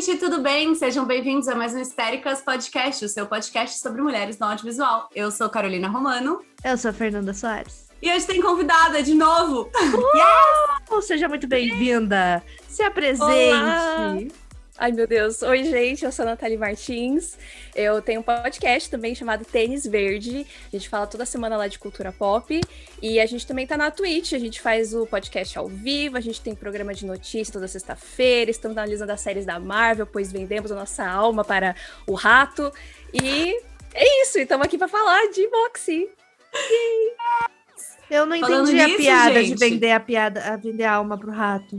gente, tudo bem? Sejam bem-vindos a mais um Histéricas Podcast, o seu podcast sobre mulheres no audiovisual. Eu sou Carolina Romano. Eu sou a Fernanda Soares. E hoje tem convidada de novo. Yes! Seja muito bem-vinda. Se apresente. Olá! Ai, meu Deus. Oi, gente. Eu sou a Nathalie Martins. Eu tenho um podcast também chamado Tênis Verde. A gente fala toda semana lá de cultura pop. E a gente também tá na Twitch. A gente faz o podcast ao vivo. A gente tem programa de notícias toda sexta-feira. Estamos analisando as séries da Marvel, pois vendemos a nossa alma para o rato. E é isso. Estamos aqui para falar de Moxie. Eu não Falando entendi nisso, a piada gente. de vender a alma pro rato.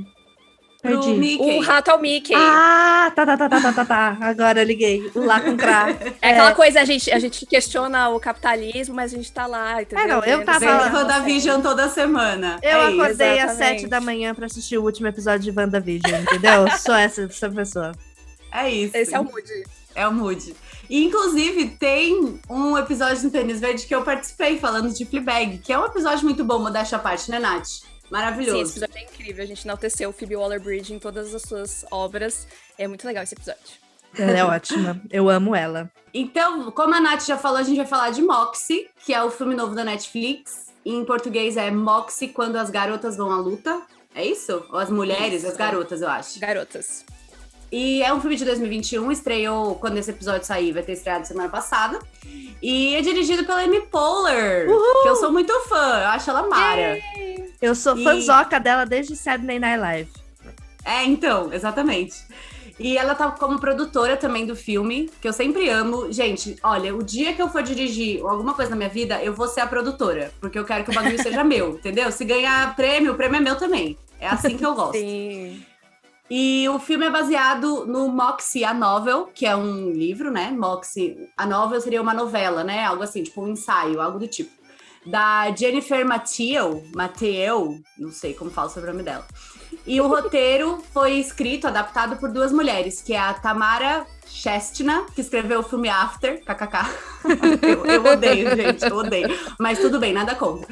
Pro Perdi. Mickey. O rato é o Mickey. Ah, tá. Agora eu liguei. O lá com crá. É aquela coisa, a gente questiona o capitalismo, mas a gente tá lá, entendeu? Não, eu tava- Vendo WandaVision toda semana. Eu É isso. acordei às exatamente. 7 da manhã pra assistir o último episódio de WandaVision, entendeu? Sou essa pessoa. É isso. Esse é o mood. É o mood. E, inclusive, tem um episódio no Tênis Verde que eu participei falando de Fleabag, que é um episódio muito bom, modéstia à parte, né, Nath? Sim, esse Maravilhoso. episódio é incrível. A gente enalteceu o Phoebe Waller-Bridge em todas as suas obras. É muito legal esse episódio. Ela é ótima. Eu amo ela. Então, como a Nath já falou, a gente vai falar de Moxie, que é o filme novo da Netflix. Em português é Moxie, Quando as Garotas Vão à Luta. É isso? Ou as mulheres, Isso. as garotas, eu acho. Garotas. E é um filme de 2021, estreou quando esse episódio sair, vai ter estreado semana passada. E é dirigido pela Amy Poehler, que eu sou muito fã, eu acho ela mara. Eu sou E- fanzoca dela desde Saturday Night Live. É, então, exatamente. E ela tá como produtora também do filme, que eu sempre amo. Gente, olha, o dia que eu for dirigir alguma coisa na minha vida, eu vou ser a produtora, porque eu quero que o bagulho seja meu, entendeu? Se ganhar prêmio, o prêmio é meu também. É assim que eu gosto. Sim. E o filme é baseado no Moxie, a Novel, que é um livro, né? Moxie, a Novel seria uma novela, né? Algo assim, tipo um ensaio, algo do tipo. Da Jennifer Mathieu, não sei como fala sobre o nome dela. E o roteiro foi escrito, adaptado por duas mulheres, que é a Tamara Chestina, que escreveu o filme After, kkk. Eu odeio, gente, eu odeio. Mas tudo bem, nada contra.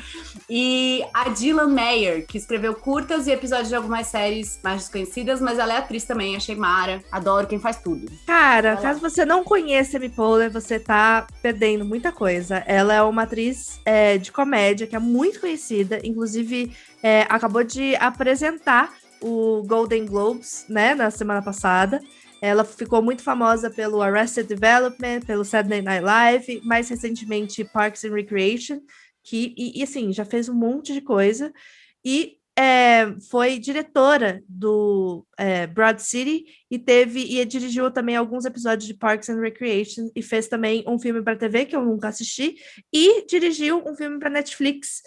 E a Dylan Meyer, que escreveu curtas e episódios de algumas séries mais desconhecidas, mas ela é atriz também, achei mara. Adoro quem faz tudo. Cara, Vai lá. caso você não conheça a Amy Poehler, você tá perdendo muita coisa. Ela é uma atriz de comédia que é muito conhecida, inclusive acabou de apresentar o Golden Globes, né, na semana passada. Ela ficou muito famosa pelo Arrested Development, pelo Saturday Night Live, mais recentemente Parks and Recreation, e assim, já fez um monte de coisa. E foi diretora do Broad City e dirigiu também alguns episódios de Parks and Recreation e fez também um filme para TV que eu nunca assisti e dirigiu um filme para Netflix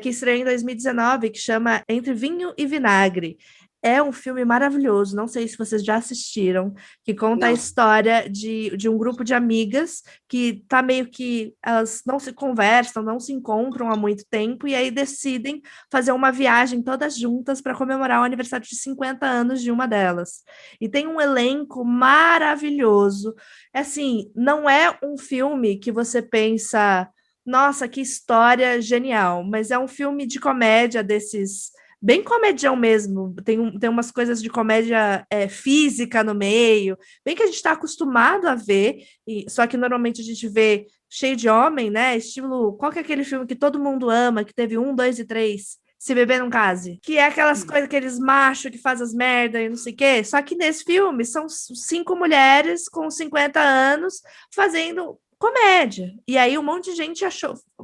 que estreou em 2019 que chama Entre Vinho e Vinagre. É um filme maravilhoso, não sei se vocês já assistiram, que conta a Não. história de um grupo de amigas que tá meio que elas não se conversam, não se encontram há muito tempo e aí decidem fazer uma viagem todas juntas para comemorar o aniversário de 50 anos de uma delas. E tem um elenco maravilhoso. Assim, não é um filme que você pensa, nossa, que história genial, mas é um filme de comédia desses bem comedião mesmo, tem umas coisas de comédia física no meio, bem que a gente está acostumado a ver, só que normalmente a gente vê cheio de homem, né? Estilo, qual que é aquele filme que todo mundo ama, que teve 1, 2 e 3? Se Beber Não Case. Que é aquelas coisas, aqueles machos que fazem as merda e não sei o quê. Só que nesse filme são 5 mulheres com 50 anos fazendo comédia. E aí um monte de gente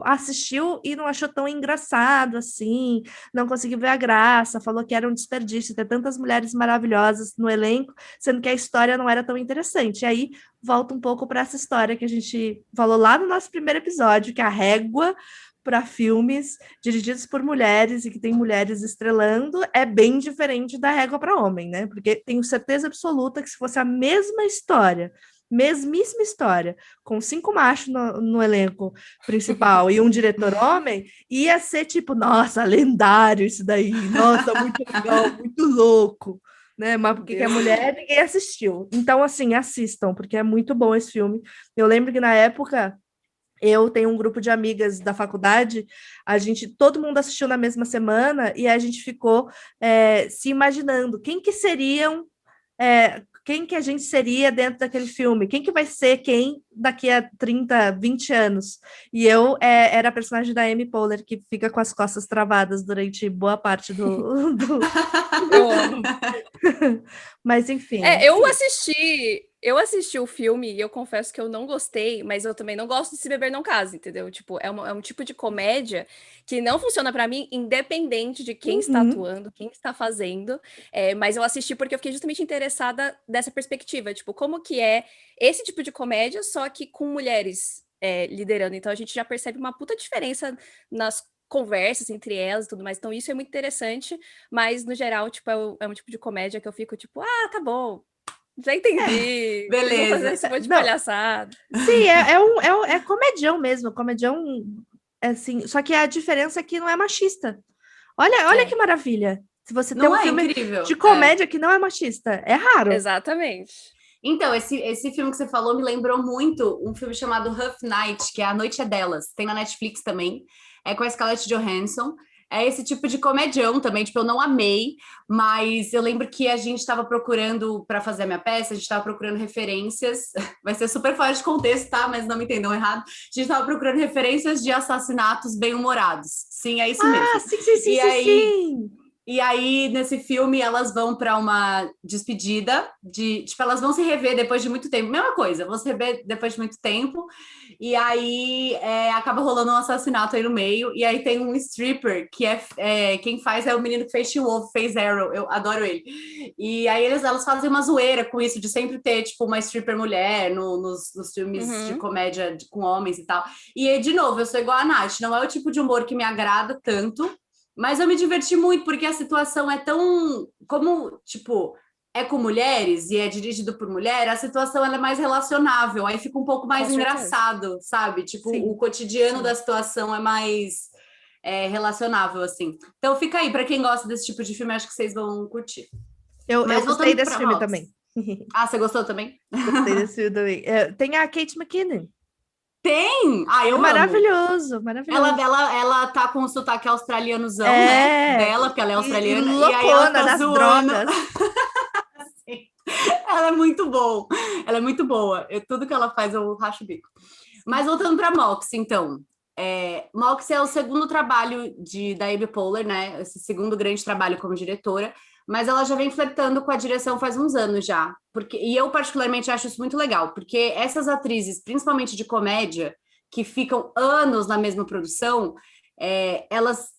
assistiu e não achou tão engraçado assim, não conseguiu ver a graça, falou que era um desperdício ter tantas mulheres maravilhosas no elenco, sendo que a história não era tão interessante. E aí volta um pouco para essa história que a gente falou lá no nosso primeiro episódio, que é a régua para filmes dirigidos por mulheres e que tem mulheres estrelando é bem diferente da régua para homem, né? Porque tenho certeza absoluta que se fosse a mesma história, mesmíssima história, com 5 machos no elenco principal e um diretor homem, ia ser tipo, nossa, lendário isso daí, nossa, muito legal, muito louco, né? Mas porque que é mulher, ninguém assistiu. Então, assim, assistam, porque é muito bom esse filme. Eu lembro que na época eu tenho um grupo de amigas da faculdade, todo mundo assistiu na mesma semana e a gente ficou se imaginando quem que seriam quem que a gente seria dentro daquele filme? Quem que vai ser quem daqui a 30, 20 anos? E eu era a personagem da Amy Poehler, que fica com as costas travadas durante boa parte do... Eu amo. Mas, enfim. Eu assisti o filme e eu confesso que eu não gostei, mas eu também não gosto de Se Beber Não Case, entendeu? Tipo, é um tipo de comédia que não funciona pra mim, independente de quem está atuando, quem está fazendo. Mas eu assisti porque eu fiquei justamente interessada dessa perspectiva, tipo, como que é esse tipo de comédia, só que com mulheres liderando. Então a gente já percebe uma puta diferença nas conversas entre elas e tudo mais. Então isso é muito interessante, mas no geral, tipo, é um tipo de comédia que eu fico tipo, tá bom, já entendi. Vocês vão fazer Beleza. esse monte de Não. palhaçada. Sim, é comedião mesmo, comedião, assim, só que a diferença é que não é machista. Olha que maravilha. Se você tem Não um é filme incrível? de comédia que não é machista, é raro. Exatamente. Então, esse filme que você falou me lembrou muito um filme chamado Rough Night, que é A Noite é Delas. Tem na Netflix também. É com a Scarlett Johansson. É esse tipo de comedião também, tipo, eu não amei, mas eu lembro que a gente estava procurando, para fazer a minha peça, a gente estava procurando referências, vai ser super fora de contexto, tá? Mas não me entendam errado. A gente estava procurando referências de assassinatos bem-humorados. Sim, é isso mesmo. Sim. E aí, nesse filme, elas vão para uma despedida tipo, elas vão se rever depois de muito tempo. Mesma coisa, vão se rever depois de muito tempo. E aí acaba rolando um assassinato aí no meio. E aí tem um stripper que quem faz é o menino que fez She-Wolf, fez Arrow. Eu adoro ele. E aí elas fazem uma zoeira com isso de sempre ter, tipo, uma stripper mulher nos filmes de comédia com homens e tal. E, de novo, eu sou igual a Nath, não é o tipo de humor que me agrada tanto. Mas eu me diverti muito, porque a situação é tão... Como, tipo, é com mulheres e é dirigido por mulher, a situação ela é mais relacionável. Aí fica um pouco mais engraçado, sabe? Tipo, Sim. o cotidiano da situação é mais relacionável, assim. Então fica aí, para quem gosta desse tipo de filme, acho que vocês vão curtir. Eu gostei desse filme Rox. também. Ah, você gostou também? Gostei desse filme também. Tem a Kate McKinnon. Tem! Ah, eu amo. Maravilhoso. Ela tá com o sotaque australianozão, né? Dela, porque ela é australiana. E aí ela tá das zoando. drogas. Ela é muito boa. Ela é muito boa. Tudo que ela faz, eu racho o bico. Mas voltando pra Moxie, então. Moxie é o segundo trabalho da Amy Poehler, né? Esse segundo grande trabalho como diretora. Mas ela já vem flertando com a direção faz uns anos já. E eu, particularmente, acho isso muito legal. Porque essas atrizes, principalmente de comédia, que ficam anos na mesma produção, elas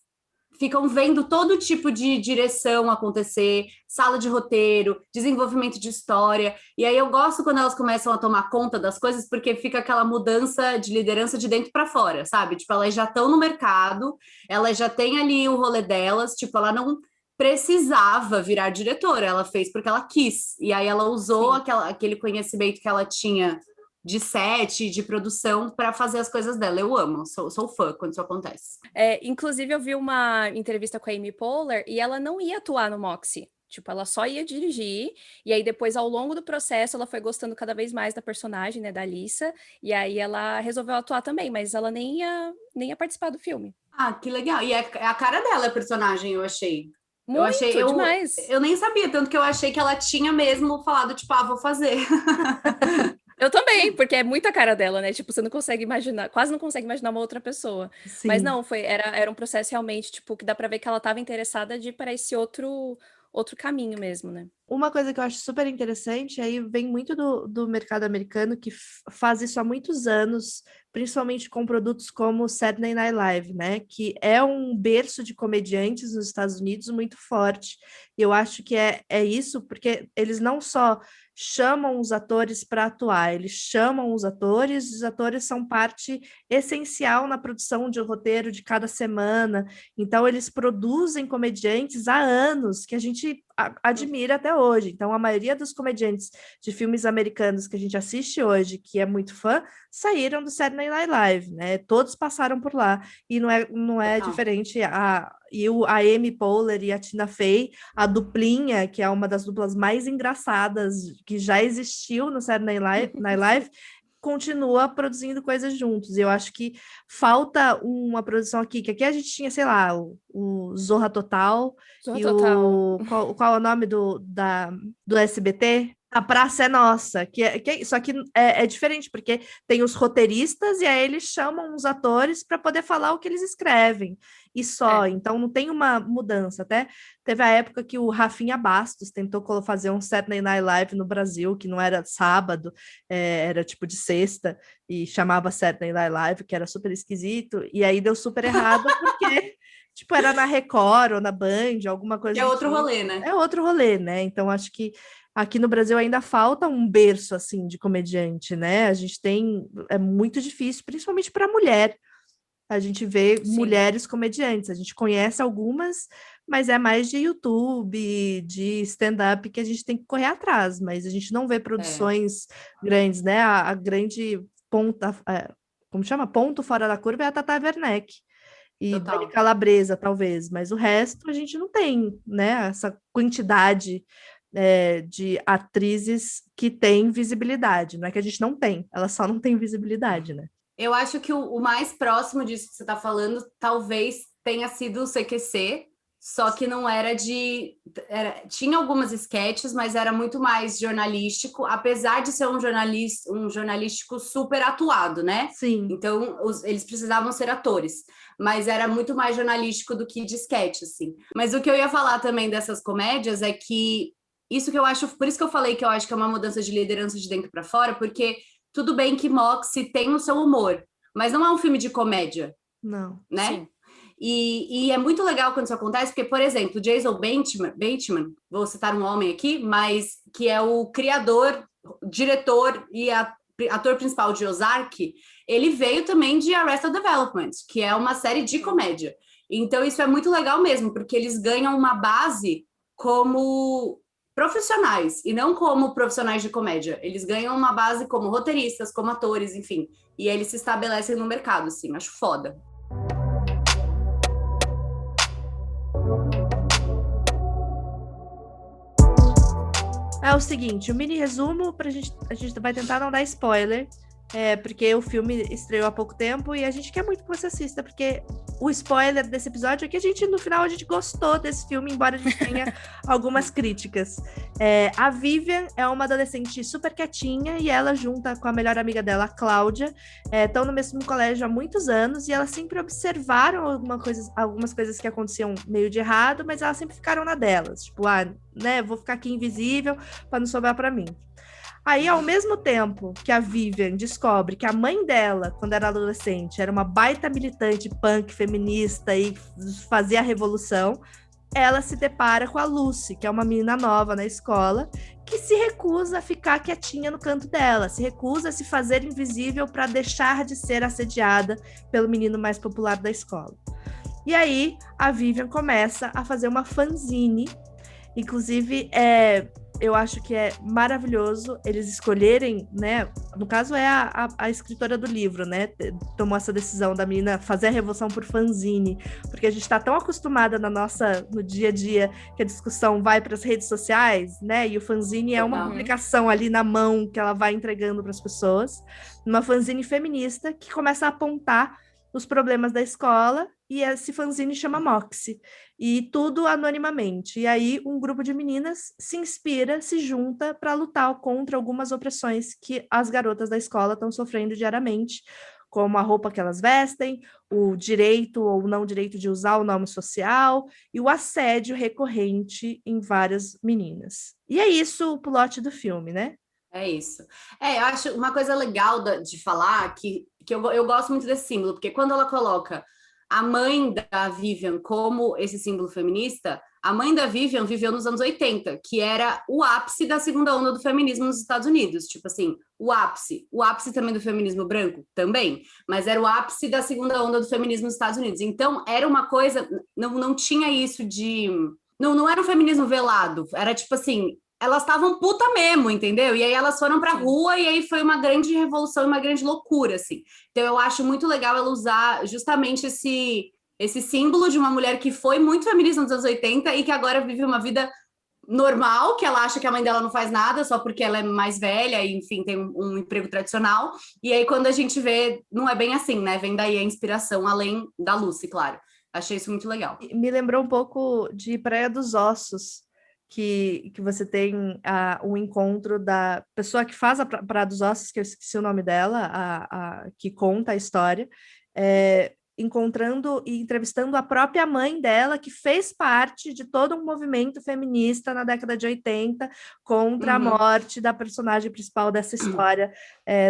ficam vendo todo tipo de direção acontecer, sala de roteiro, desenvolvimento de história. E aí eu gosto quando elas começam a tomar conta das coisas, porque fica aquela mudança de liderança de dentro para fora, sabe? Tipo, elas já estão no mercado, elas já têm ali o rolê delas, tipo, ela não precisava virar diretora, ela fez porque ela quis. E aí ela usou aquele conhecimento que ela tinha de set, de produção, para fazer as coisas dela. Eu amo, sou fã quando isso acontece. Inclusive, eu vi uma entrevista com a Amy Poehler e ela não ia atuar no Moxie. Tipo, ela só ia dirigir, e aí depois, ao longo do processo, ela foi gostando cada vez mais da personagem, né, da Alissa, e aí ela resolveu atuar também, mas ela nem ia participar do filme. Ah, que legal. E é a cara dela, a personagem, eu achei. Muito, demais. Eu nem sabia, tanto que eu achei que ela tinha mesmo falado, tipo, vou fazer. Eu também, porque é muita cara dela, né? Tipo, você não consegue imaginar, quase não consegue imaginar uma outra pessoa. Sim. Mas não, era um processo realmente, tipo, que dá pra ver que ela estava interessada de ir para esse outro caminho mesmo, né? Uma coisa que eu acho super interessante, aí vem muito do mercado americano, que faz isso há muitos anos, principalmente com produtos como Saturday Night Live, né? Que é um berço de comediantes nos Estados Unidos muito forte. E eu acho que é isso, porque eles não só chamam os atores para atuar, eles chamam os atores são parte essencial na produção de roteiro de cada semana. Então, eles produzem comediantes há anos, que a gente admira até hoje. Então, a maioria dos comediantes de filmes americanos que a gente assiste hoje, que é muito fã, saíram do Saturday Night Live, né? Todos passaram por lá. E não é diferente. A Amy Poehler e a Tina Fey, a duplinha, que é uma das duplas mais engraçadas que já existiu no Saturday Night Live, continua produzindo coisas juntos. E eu acho que falta uma produção aqui, que aqui a gente tinha, sei lá, o Zorra Total, Zorra Total. qual é o nome do SBT? A Praça é Nossa, só que é diferente, porque tem os roteiristas e aí eles chamam os atores para poder falar o que eles escrevem, e só, então não tem uma mudança. Até teve a época que o Rafinha Bastos tentou fazer um Saturday Night Live no Brasil, que não era sábado, era tipo de sexta, e chamava Saturday Night Live, que era super esquisito, e aí deu super errado, porque tipo, era na Record ou na Band, alguma coisa É outro tipo. rolê, né? É outro rolê, né? Então acho que aqui no Brasil ainda falta um berço assim de comediante, né? A gente tem, é muito difícil, principalmente para mulher. A gente vê mulheres comediantes, a gente conhece algumas, mas é mais de YouTube, de stand-up que a gente tem que correr atrás, mas a gente não vê produções grandes, né? A grande ponta, como chama? Ponto fora da curva é a Tata Werneck. E Dani Calabresa, talvez, mas o resto a gente não tem, né? Essa quantidade de atrizes que têm visibilidade. Não é que a gente não tem, elas só não têm visibilidade, né? Eu acho que o mais próximo disso que você está falando talvez tenha sido o CQC, só que não era tinha algumas esquetes, mas era muito mais jornalístico, apesar de ser um jornalístico super atuado, né? Sim. Então, eles precisavam ser atores, mas era muito mais jornalístico do que de esquete, assim. Mas o que eu ia falar também dessas comédias é que isso que eu acho, por isso que eu falei que eu acho que é uma mudança de liderança de dentro para fora, porque tudo bem que Moxie tem o seu humor, mas não é um filme de comédia. Não. Né? Sim. E é muito legal quando isso acontece, porque, por exemplo, Jason Bateman, vou citar um homem aqui, mas que é o criador, diretor e ator principal de Ozark, ele veio também de Arrested Development, que é uma série de comédia. Então, isso é muito legal mesmo, porque eles ganham uma base como profissionais e não como profissionais de comédia. Eles ganham uma base como roteiristas, como atores, enfim. E eles se estabelecem no mercado, assim. Acho foda. É o seguinte, o mini resumo, a gente vai tentar não dar spoiler, porque o filme estreou há pouco tempo e a gente quer muito que você assista, porque o spoiler desse episódio é que no final a gente gostou desse filme, embora a gente tenha algumas críticas. A Vivian é uma adolescente super quietinha e ela, junta com a melhor amiga dela, a Cláudia, estão no mesmo colégio há muitos anos e elas sempre observaram algumas coisas que aconteciam meio de errado, mas elas sempre ficaram na delas, tipo, né, vou ficar aqui invisível para não sobrar para mim. Aí, ao mesmo tempo que a Vivian descobre que a mãe dela, quando era adolescente, era uma baita militante punk feminista e fazia a revolução, ela se depara com a Lucy, que é uma menina nova na escola, que se recusa a ficar quietinha no canto dela, se recusa a se fazer invisível para deixar de ser assediada pelo menino mais popular da escola. E aí, a Vivian começa a fazer uma fanzine, inclusive, eu acho que é maravilhoso eles escolherem, né? No caso, é a escritora do livro, né? Tomou essa decisão da menina fazer a revolução por fanzine, porque a gente está tão acostumada no dia a dia que a discussão vai para as redes sociais, né? E o fanzine é uma publicação ali na mão que ela vai entregando para as pessoas. Uma fanzine feminista que começa a apontar os problemas da escola, e esse fanzine chama Moxie, e tudo anonimamente. E aí um grupo de meninas se inspira, se junta para lutar contra algumas opressões que as garotas da escola estão sofrendo diariamente, como a roupa que elas vestem, o direito ou não direito de usar o nome social, e o assédio recorrente em várias meninas. E é isso o plot do filme, né? É isso. Eu acho uma coisa legal de falar que eu gosto muito desse símbolo, porque quando ela coloca a mãe da Vivian como esse símbolo feminista, a mãe da Vivian viveu nos anos 80, que era o ápice da segunda onda do feminismo nos Estados Unidos. Tipo assim, o ápice também do feminismo branco, também, mas era o ápice da segunda onda do feminismo nos Estados Unidos. Então, era uma coisa, não tinha isso de... Não era um feminismo velado, era tipo assim... Elas estavam puta mesmo, entendeu? E aí elas foram pra rua e aí foi uma grande revolução, uma grande loucura, assim. Então eu acho muito legal ela usar justamente esse símbolo de uma mulher que foi muito feminista nos anos 80 e que agora vive uma vida normal, que ela acha que a mãe dela não faz nada só porque ela é mais velha e, enfim, tem um emprego tradicional. E aí quando a gente vê, não é bem assim, né? Vem daí a inspiração, além da Lucy, claro. Achei isso muito legal. Me lembrou um pouco de Praia dos Ossos, que você tem um encontro da pessoa que faz a Praia dos Ossos, que eu esqueci o nome dela, que conta a história, encontrando e entrevistando a própria mãe dela, que fez parte de todo um movimento feminista na década de 80 contra a morte da personagem principal dessa história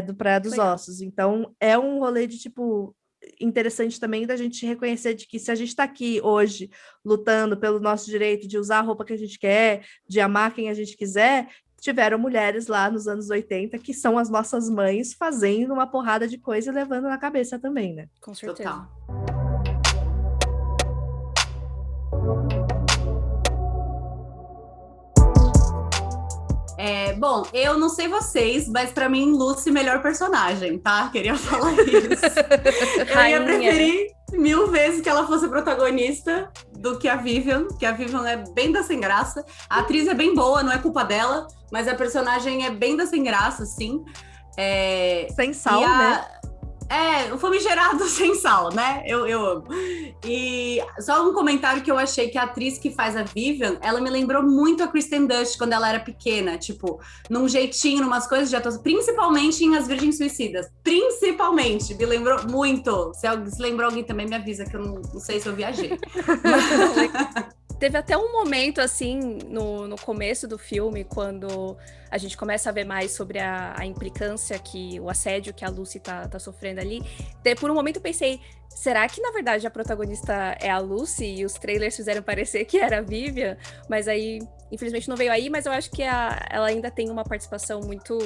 do Praia dos Ossos. Então, é um rolê de, tipo, interessante também da gente reconhecer de que se a gente está aqui hoje lutando pelo nosso direito de usar a roupa que a gente quer, de amar quem a gente quiser, tiveram mulheres lá nos anos 80 que são as nossas mães fazendo uma porrada de coisa e levando na cabeça também, né? Com certeza. Total. Bom, eu não sei vocês, mas pra mim, Lucy, melhor personagem, tá? Queria falar isso. Eu ia preferir 1000 vezes que ela fosse protagonista do que a Vivian é bem da sem graça. A atriz é bem boa, não é culpa dela, mas a personagem é bem da sem graça, assim. Sem sal, né? O famigerado sem sal, né? Eu amo. E só um comentário que eu achei que a atriz que faz a Vivian, ela me lembrou muito a Kristen Dunst quando ela era pequena, tipo, num jeitinho, numas coisas de atuação, principalmente em As Virgens Suicidas. Principalmente, me lembrou muito. Se lembrou alguém também, me avisa, que eu não sei se eu viajei. Teve até um momento, assim, no começo do filme, quando a gente começa a ver mais sobre a implicância, o assédio que a Lucy tá sofrendo ali. Por um momento eu pensei, será que na verdade a protagonista é a Lucy e os trailers fizeram parecer que era a Vivian? Mas aí, infelizmente não veio aí, mas eu acho que ela ainda tem uma participação muito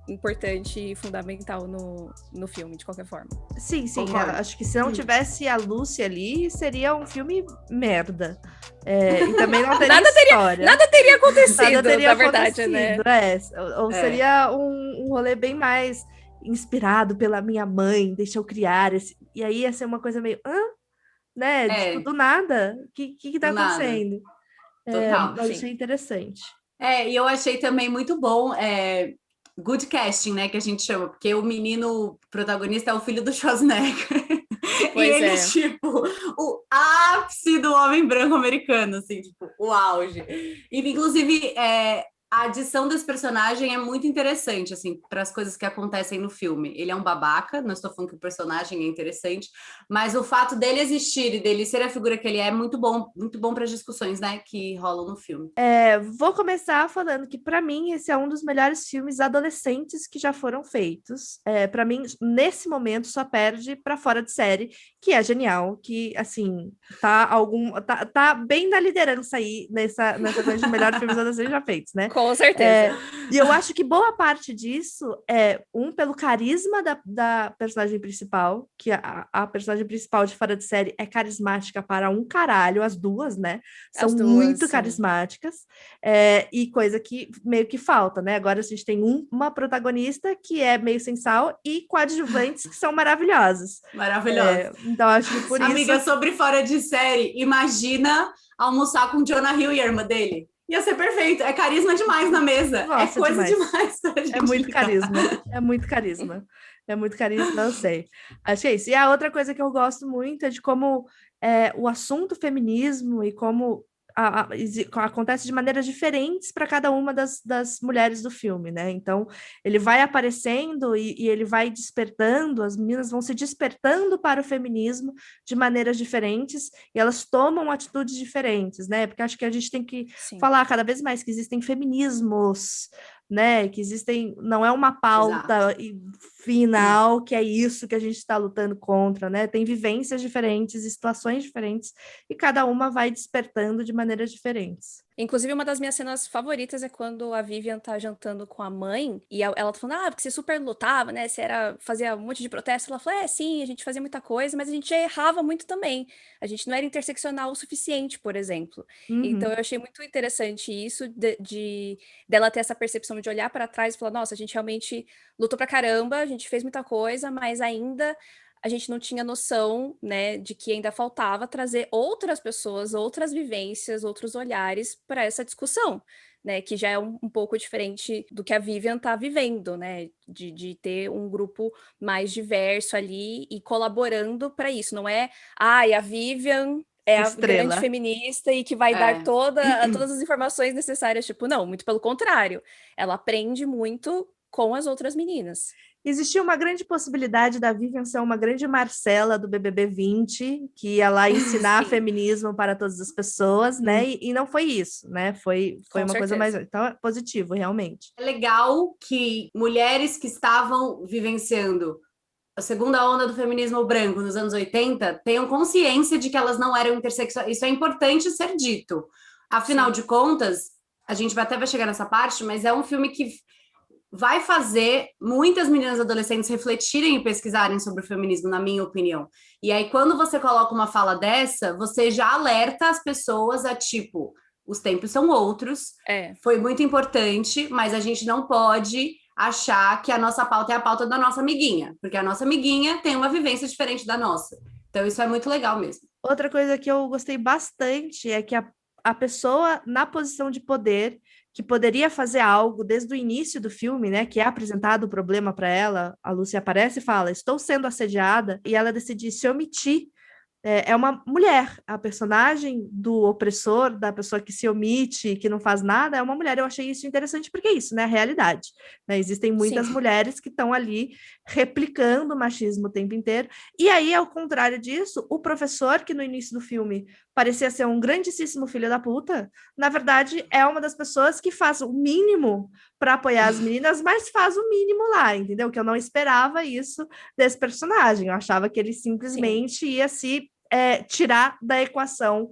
importante e fundamental no filme, de qualquer forma. Sim, acho que se não tivesse a Lucy ali, seria um filme merda. E também não teria história. Nada teria acontecido, na verdade, né? Ou seria um rolê bem mais inspirado pela minha mãe, deixa eu criar e aí ia ser uma coisa meio, né? Tipo, do nada, o que tá acontecendo? Total, mas achei interessante. E eu achei também muito bom good casting, né, que a gente chama, porque o menino protagonista é o filho do Schwarzenegger. Pois e ele é tipo o ápice do homem branco americano, assim, tipo, o auge. E, inclusive, a adição desse personagem é muito interessante, assim, para as coisas que acontecem no filme. Ele é um babaca, não estou falando que o personagem é interessante, mas o fato dele existir e dele ser a figura que ele é muito bom para as discussões, né, que rolam no filme. Vou começar falando que, para mim, esse é um dos melhores filmes adolescentes que já foram feitos. Para mim, nesse momento, só perde para Fora de Série, que é genial, que, assim, tá bem na liderança aí nessa coisa de melhores filmes adolescentes já feitos, né? Com certeza. E eu acho que boa parte disso é, pelo carisma da personagem principal, que a personagem principal de Fora de Série é carismática para um caralho, as duas, né? São muito carismáticas, e coisa que meio que falta, né? Agora a gente tem uma protagonista que é meio sem sal e coadjuvantes que são maravilhosos. Então acho que por isso... Amiga, sobre Fora de Série, imagina almoçar com Jonah Hill e a irmã dele. Ia ser perfeito. É carisma demais na mesa. Nossa, é coisa demais. É muito carisma. É muito carisma. É muito carisma, eu sei. Acho que é isso. E a outra coisa que eu gosto muito é de como o assunto feminismo e como acontece de maneiras diferentes para cada uma das mulheres do filme, né? Então, ele vai aparecendo e ele vai despertando, as meninas vão se despertando para o feminismo de maneiras diferentes e elas tomam atitudes diferentes, né? Porque acho que a gente tem que falar cada vez mais que existem feminismos, né? Que existem, não é uma pauta final, que é isso que a gente está lutando contra, né? Tem vivências diferentes, situações diferentes, e cada uma vai despertando de maneiras diferentes. Inclusive, uma das minhas cenas favoritas é quando a Vivian tá jantando com a mãe e ela tá falando, porque você super lutava, né? Você fazia um monte de protesto. Ela falou, sim, a gente fazia muita coisa, mas a gente já errava muito também. A gente não era interseccional o suficiente, por exemplo. Então, eu achei muito interessante isso dela ter essa percepção de olhar para trás e falar, nossa, a gente realmente lutou pra caramba, a gente fez muita coisa, mas ainda... a gente não tinha noção, né, de que ainda faltava trazer outras pessoas, outras vivências, outros olhares para essa discussão, né, que já é um pouco diferente do que a Vivian está vivendo, né, de ter um grupo mais diverso ali e colaborando para isso. Não é, a Vivian é a Estrela. grande feminista e que vai dar todas as informações necessárias. Tipo, não, muito pelo contrário. Ela aprende muito com as outras meninas. Existia uma grande possibilidade da Vivian ser uma grande Marcela do BBB 20, que ia lá ensinar feminismo para todas as pessoas, né? E não foi isso, né? Foi uma coisa mais... Então, é positivo, realmente. É legal que mulheres que estavam vivenciando a segunda onda do feminismo branco nos anos 80 tenham consciência de que elas não eram intersexuais. Isso é importante ser dito. Afinal de contas, a gente até vai chegar nessa parte, mas é um filme que vai fazer muitas meninas adolescentes refletirem e pesquisarem sobre o feminismo, na minha opinião. E aí, quando você coloca uma fala dessa, você já alerta as pessoas a, tipo, os tempos são outros, foi muito importante, mas a gente não pode achar que a nossa pauta é a pauta da nossa amiguinha, porque a nossa amiguinha tem uma vivência diferente da nossa. Então, isso é muito legal mesmo. Outra coisa que eu gostei bastante é que a pessoa na posição de poder, que poderia fazer algo desde o início do filme, né, que é apresentado o problema para ela, a Lucy aparece e fala, estou sendo assediada, e ela decide se omitir. É uma mulher, a personagem do opressor, da pessoa que se omite, que não faz nada, é uma mulher. Eu achei isso interessante porque é isso, né? A realidade. Né? Existem muitas mulheres que estão ali replicando o machismo o tempo inteiro. E aí, ao contrário disso, o professor, que no início do filme parecia ser um grandíssimo filho da puta, na verdade, é uma das pessoas que faz o mínimo para apoiar as meninas, mas faz o mínimo lá, entendeu? Que eu não esperava isso desse personagem. Eu achava que ele simplesmente ia se tirar da equação.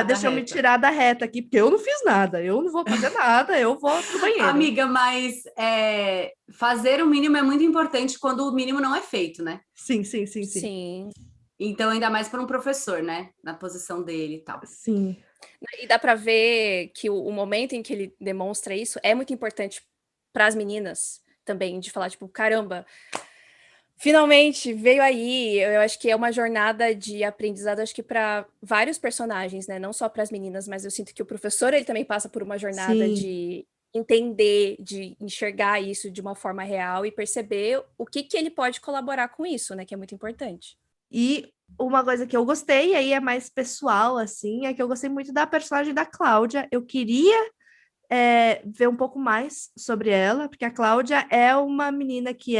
Deixa eu me tirar da reta aqui, porque eu não fiz nada, eu não vou fazer nada, eu vou pro banheiro. Amiga, mas fazer o mínimo é muito importante quando o mínimo não é feito, né? Sim. Então, ainda mais para um professor, né? Na posição dele e tal. Sim. E dá para ver que o momento em que ele demonstra isso é muito importante para as meninas também, de falar, tipo, caramba, finalmente veio aí. Eu acho que é uma jornada de aprendizado, acho que para vários personagens, né? Não só para as meninas, mas eu sinto que o professor, ele também passa por uma jornada de entender, de enxergar isso de uma forma real e perceber o que ele pode colaborar com isso, né? Que é muito importante. E uma coisa que eu gostei, e aí é mais pessoal, assim, é que eu gostei muito da personagem da Cláudia. Eu queria ver um pouco mais sobre ela, porque a Cláudia é uma menina que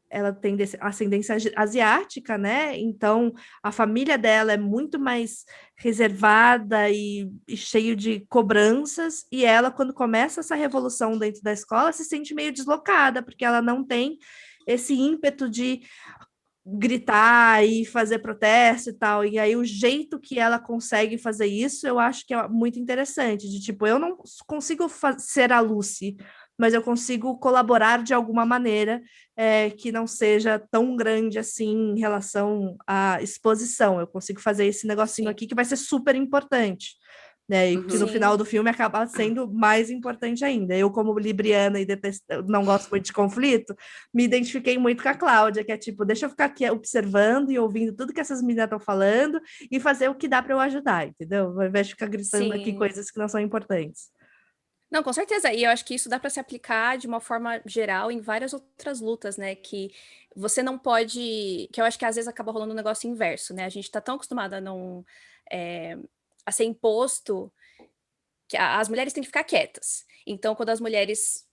ela tem ascendência asiática, né? Então, a família dela é muito mais reservada e cheio de cobranças, e ela, quando começa essa revolução dentro da escola, se sente meio deslocada, porque ela não tem esse ímpeto de gritar e fazer protesto e tal, e aí o jeito que ela consegue fazer isso, eu acho que é muito interessante, de tipo, eu não consigo ser a Lucy, mas eu consigo colaborar de alguma maneira que não seja tão grande assim em relação à exposição, eu consigo fazer esse negocinho aqui que vai ser super importante. Né, e que no final do filme acaba sendo mais importante ainda. Eu, como libriana e não gosto muito de conflito, me identifiquei muito com a Cláudia, que é tipo, deixa eu ficar aqui observando e ouvindo tudo que essas meninas estão falando e fazer o que dá para eu ajudar, entendeu? Ao invés de ficar gritando aqui coisas que não são importantes. Não, com certeza. E eu acho que isso dá para se aplicar de uma forma geral em várias outras lutas, né? Que você não pode. Que eu acho que às vezes acaba rolando um negócio inverso, né? A gente está tão acostumada a não. A ser imposto que as mulheres têm que ficar quietas. Então, quando as mulheres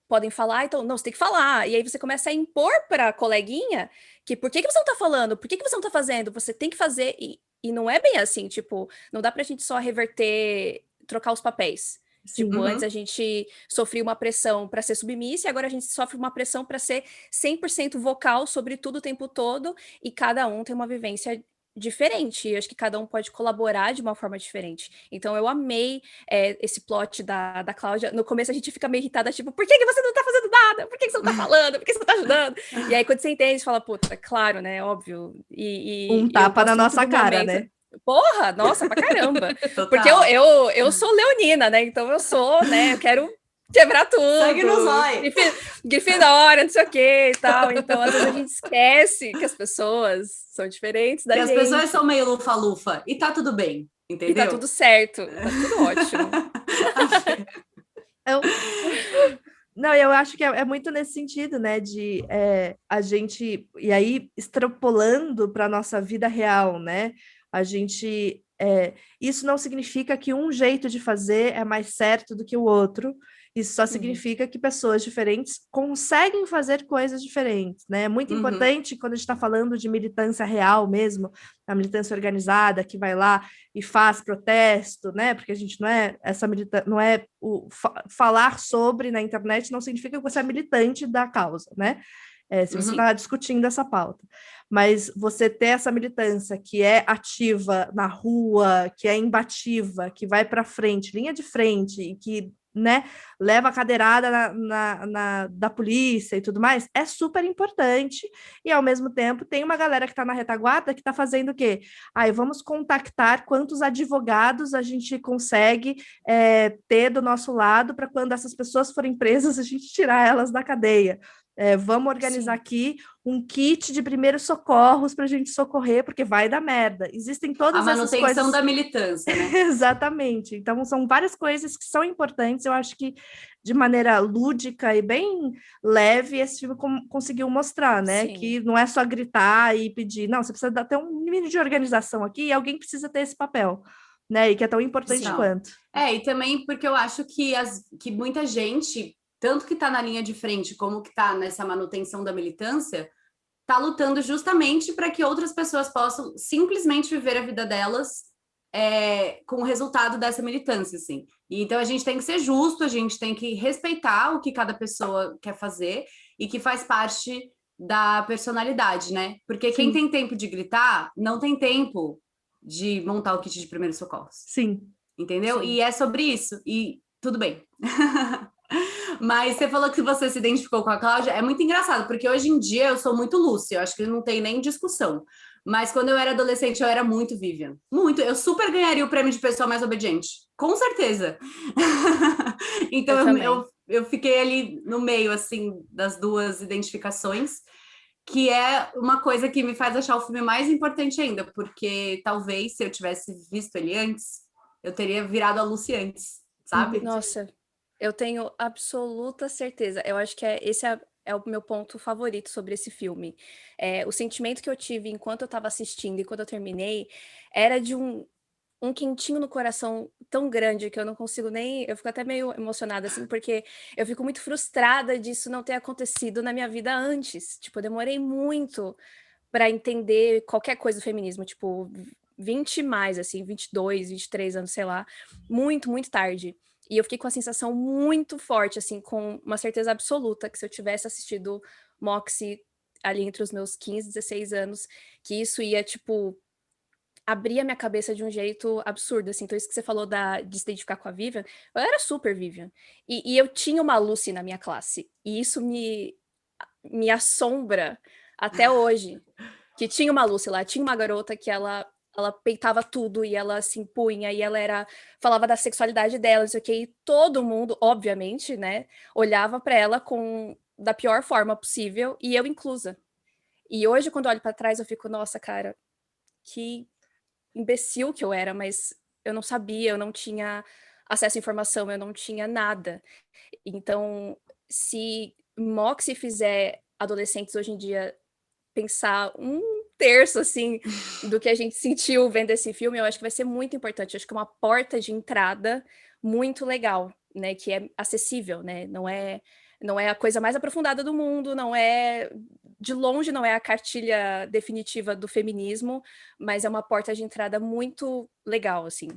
podem falar, então, não, você tem que falar. E aí você começa a impor para a coleguinha que por que você não tá falando? Por que você não tá fazendo? Você tem que fazer. E não é bem assim, tipo, não dá pra gente só reverter, trocar os papéis. Sim. Tipo, antes a gente sofria uma pressão para ser submissa e agora a gente sofre uma pressão para ser 100% vocal sobre tudo o tempo todo e cada um tem uma vivência diferente. E eu acho que cada um pode colaborar de uma forma diferente. Então eu amei esse plot da Cláudia. No começo a gente fica meio irritada, tipo, por que você não tá fazendo nada? Por que você não tá falando? Por que você não tá ajudando? E aí quando você entende, você fala, puta, claro, né? Óbvio. Um tapa na nossa cara, momento, né? Porra, nossa, pra caramba. Porque eu sou leonina, né? Então eu sou, né? Eu quero quebrar tudo. Sangue no zóio. Grifinória, não sei o que e tal. Então, às vezes a gente esquece que as pessoas são diferentes da gente. E as pessoas são meio lufa-lufa. E tá tudo bem, entendeu? E tá tudo certo. Tá tudo ótimo. Não, eu acho que é muito nesse sentido, né? De a gente... E aí, extrapolando para nossa vida real, né? A gente... isso não significa que um jeito de fazer é mais certo do que o outro. Isso só significa que pessoas diferentes conseguem fazer coisas diferentes, né? É muito importante quando a gente está falando de militância real mesmo, a militância organizada que vai lá e faz protesto, né? Porque a gente não é essa militância, não é falar sobre na internet não significa que você é militante da causa, né? Se você está discutindo essa pauta. Mas você ter essa militância que é ativa na rua, que é imbativa, que vai para frente, linha de frente, e que, né, leva a cadeirada da polícia e tudo mais, é super importante. E, ao mesmo tempo, tem uma galera que está na retaguarda que está fazendo o quê? Vamos contactar quantos advogados a gente consegue ter do nosso lado para quando essas pessoas forem presas, a gente tirar elas da cadeia. Vamos organizar aqui um kit de primeiros socorros para a gente socorrer, porque vai dar merda. Existem todas essas coisas. A manutenção da militância, né? Exatamente. Então, são várias coisas que são importantes. Eu acho que, de maneira lúdica e bem leve, esse filme conseguiu mostrar, né? Sim. Que não é só gritar e pedir. Não, você precisa ter um mínimo de organização aqui e alguém precisa ter esse papel, né? E que é tão importante quanto. E também porque eu acho que muita gente... tanto que está na linha de frente como que está nessa manutenção da militância, está lutando justamente para que outras pessoas possam simplesmente viver a vida delas com o resultado dessa militância, assim. E então a gente tem que ser justo, a gente tem que respeitar o que cada pessoa quer fazer e que faz parte da personalidade, né? Porque quem tem tempo de gritar, não tem tempo de montar o kit de primeiros socorros. Sim. Entendeu? Sim. E é sobre isso. E tudo bem. Mas você falou que você se identificou com a Cláudia, é muito engraçado, porque hoje em dia eu sou muito Lúcia, eu acho que não tem nem discussão. Mas quando eu era adolescente, eu era muito Vivian. Muito. Eu super ganharia o prêmio de pessoa mais obediente. Com certeza. Então eu fiquei ali no meio, assim, das duas identificações, que é uma coisa que me faz achar o filme mais importante ainda, porque talvez se eu tivesse visto ele antes, eu teria virado a Lucy antes, sabe? Nossa, eu tenho absoluta certeza. Eu acho que esse é o meu ponto favorito sobre esse filme. O sentimento que eu tive enquanto eu estava assistindo e quando eu terminei era de um quentinho no coração tão grande que eu não consigo nem... Eu fico até meio emocionada, assim, porque eu fico muito frustrada disso não ter acontecido na minha vida antes. Tipo, eu demorei muito para entender qualquer coisa do feminismo, tipo, 20 mais, assim, 22, 23 anos, sei lá, muito, muito tarde. E eu fiquei com a sensação muito forte, assim, com uma certeza absoluta que se eu tivesse assistido Moxie ali entre os meus 15, 16 anos, que isso ia, tipo, abrir a minha cabeça de um jeito absurdo, assim. Então isso que você falou de se identificar com a Vivian, eu era super Vivian. E eu tinha uma Lucy na minha classe. E isso me assombra até hoje. Que tinha uma Lucy lá, tinha uma garota que ela peitava tudo e ela se impunha e ela falava da sexualidade dela, não sei o que, e todo mundo, obviamente, né, olhava para ela da pior forma possível, e eu inclusa. E hoje, quando eu olho para trás, eu fico, nossa, cara, que imbecil que eu era, mas eu não sabia, eu não tinha acesso à informação, eu não tinha nada. Então, se Moxie fizer adolescentes hoje em dia pensar terço, assim, do que a gente sentiu vendo esse filme, eu acho que vai ser muito importante. Eu acho que é uma porta de entrada muito legal, né? Que é acessível, né? Não é a coisa mais aprofundada do mundo, de longe não é a cartilha definitiva do feminismo, mas é uma porta de entrada muito legal, assim.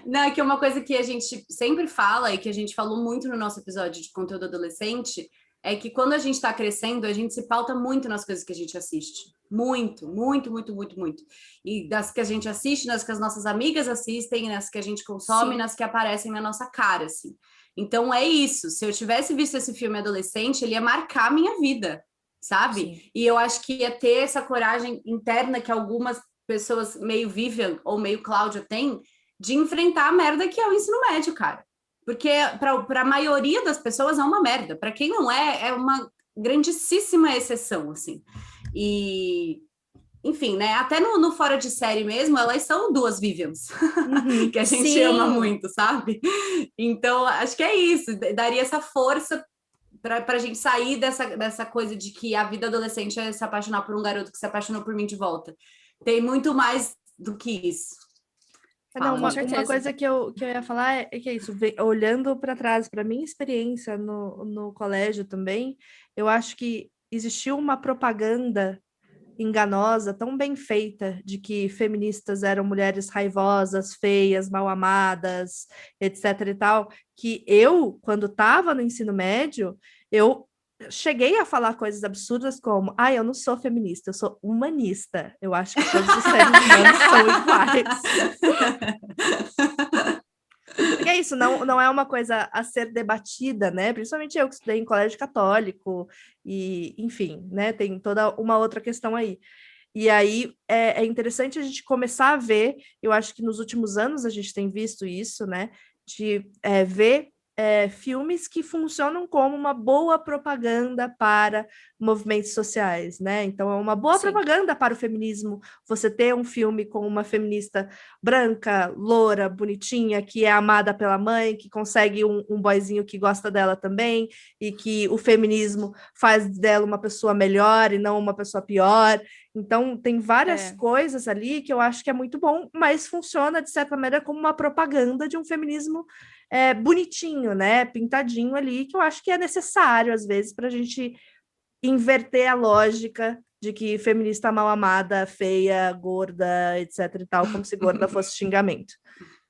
Não, é que é uma coisa que a gente sempre fala e que a gente falou muito no nosso episódio de conteúdo adolescente, é que quando a gente está crescendo, a gente se pauta muito nas coisas que a gente assiste. Muito, muito, muito, muito, muito. E das que a gente assiste, nas que as nossas amigas assistem, nas que a gente consome, Sim. nas que aparecem na nossa cara, assim. Então é isso. Se eu tivesse visto esse filme adolescente, ele ia marcar a minha vida, sabe? Sim. E eu acho que ia ter essa coragem interna que algumas pessoas meio Vivian ou meio Cláudia têm de enfrentar a merda que é o ensino médio, cara. Porque para a maioria das pessoas é uma merda. Para quem não é uma grandíssima exceção, assim. E, enfim, né? Até no Fora de Série mesmo, elas são duas Vivians, que a gente Sim. ama muito, sabe? Então, acho que é isso. Daria essa força para a gente sair dessa coisa de que a vida adolescente é se apaixonar por um garoto que se apaixonou por mim de volta. tem muito mais do que isso. Não, Com uma certeza. coisa que eu ia falar é que é isso, olhando para trás, para minha experiência no colégio também, eu acho que existiu uma propaganda enganosa, tão bem feita, de que feministas eram mulheres raivosas, feias, mal amadas, etc e tal, que eu, quando estava no ensino médio, eu cheguei a falar coisas absurdas como, eu não sou feminista, eu sou humanista. Eu acho que todos os seres humanos são iguais. Porque é isso, não é uma coisa a ser debatida, né? Principalmente eu que estudei em colégio católico, e, enfim, né? Tem toda uma outra questão aí. E aí é interessante a gente começar a ver, eu acho que nos últimos anos a gente tem visto isso, né? De ver filmes que funcionam como uma boa propaganda para movimentos sociais, né? Então, é uma boa propaganda para o feminismo você ter um filme com uma feminista branca, loura, bonitinha, que é amada pela mãe, que consegue um boyzinho que gosta dela também, e que o feminismo faz dela uma pessoa melhor e não uma pessoa pior. Então, tem várias coisas ali que eu acho que é muito bom, mas funciona, de certa maneira, como uma propaganda de um feminismo bonitinho, né? Pintadinho ali, que eu acho que é necessário, às vezes, para a gente inverter a lógica de que feminista mal amada, feia, gorda, etc e tal, como se gorda fosse xingamento.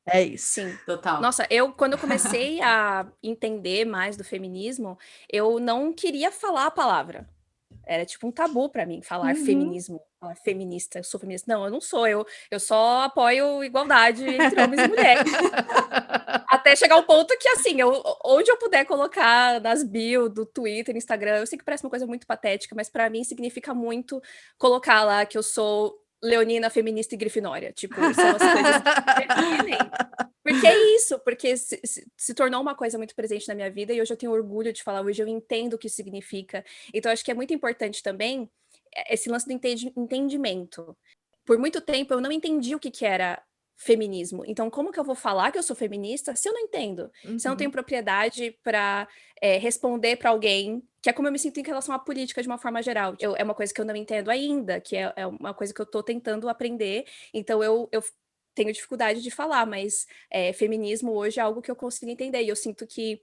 É isso. Sim, total. Nossa, quando eu comecei a entender mais do feminismo, eu não queria falar a palavra. Era tipo um tabu para mim falar feminismo, falar feminista, eu sou feminista. Não, eu não sou, eu só apoio igualdade entre homens e mulheres. Até chegar ao ponto que, assim, onde eu puder colocar nas bio do Twitter, Instagram, eu sei que parece uma coisa muito patética, mas para mim significa muito colocar lá que eu sou leonina, feminista e grifinória. Tipo, são as coisas que me definem. Porque é isso, porque se tornou uma coisa muito presente na minha vida e hoje eu tenho orgulho de falar, hoje eu entendo o que isso significa. Então, acho que é muito importante também esse lance do entendimento. Por muito tempo, eu não entendi o que era feminismo. Então, como que eu vou falar que eu sou feminista se eu não entendo? Se eu não tenho propriedade para responder para alguém, que é como eu me sinto em relação à política de uma forma geral. É uma coisa que eu não entendo ainda, que é uma coisa que eu estou tentando aprender. Então, eu tenho dificuldade de falar, mas feminismo hoje é algo que eu consigo entender. E eu sinto que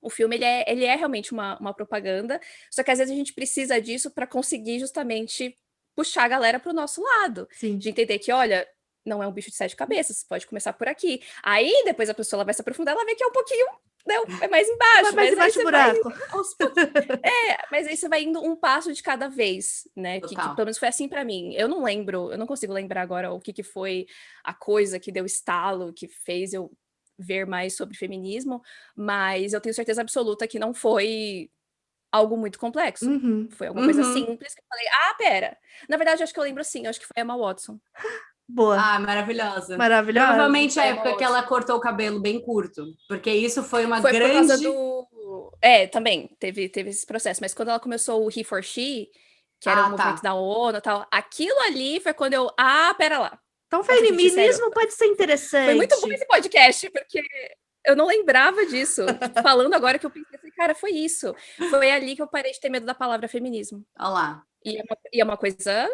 o filme ele é realmente uma propaganda, só que às vezes a gente precisa disso para conseguir justamente puxar a galera para o nosso lado. Sim. De entender que, olha, não é um bicho de 7 cabeças, pode começar por aqui. Aí depois a pessoa ela vai se aprofundar, ela vê que é um pouquinho, não, é mais embaixo. Mas embaixo do buraco. Mas aí você vai indo um passo de cada vez, né? Que Total. pelo menos foi assim para mim. Eu não lembro, eu não consigo lembrar agora o que foi a coisa que deu estalo, que fez eu ver mais sobre feminismo, mas eu tenho certeza absoluta que não foi algo muito complexo. Foi alguma coisa simples que eu falei, pera. Na verdade, acho que eu lembro sim, acho que foi a Emma Watson. Boa. Maravilhosa. Maravilhosa. Provavelmente a época que ela cortou o cabelo bem curto, porque isso foi uma Foi grande... por causa do... também, teve esse processo, mas quando ela começou o He for She, que era o movimento da ONU e tal, aquilo ali foi quando eu... pera lá. Então, feminismo pode ser interessante. Foi muito bom esse podcast, porque eu não lembrava disso. Falando agora que eu pensei, cara, foi isso. Foi ali que eu parei de ter medo da palavra feminismo. Olha lá. E é uma coisa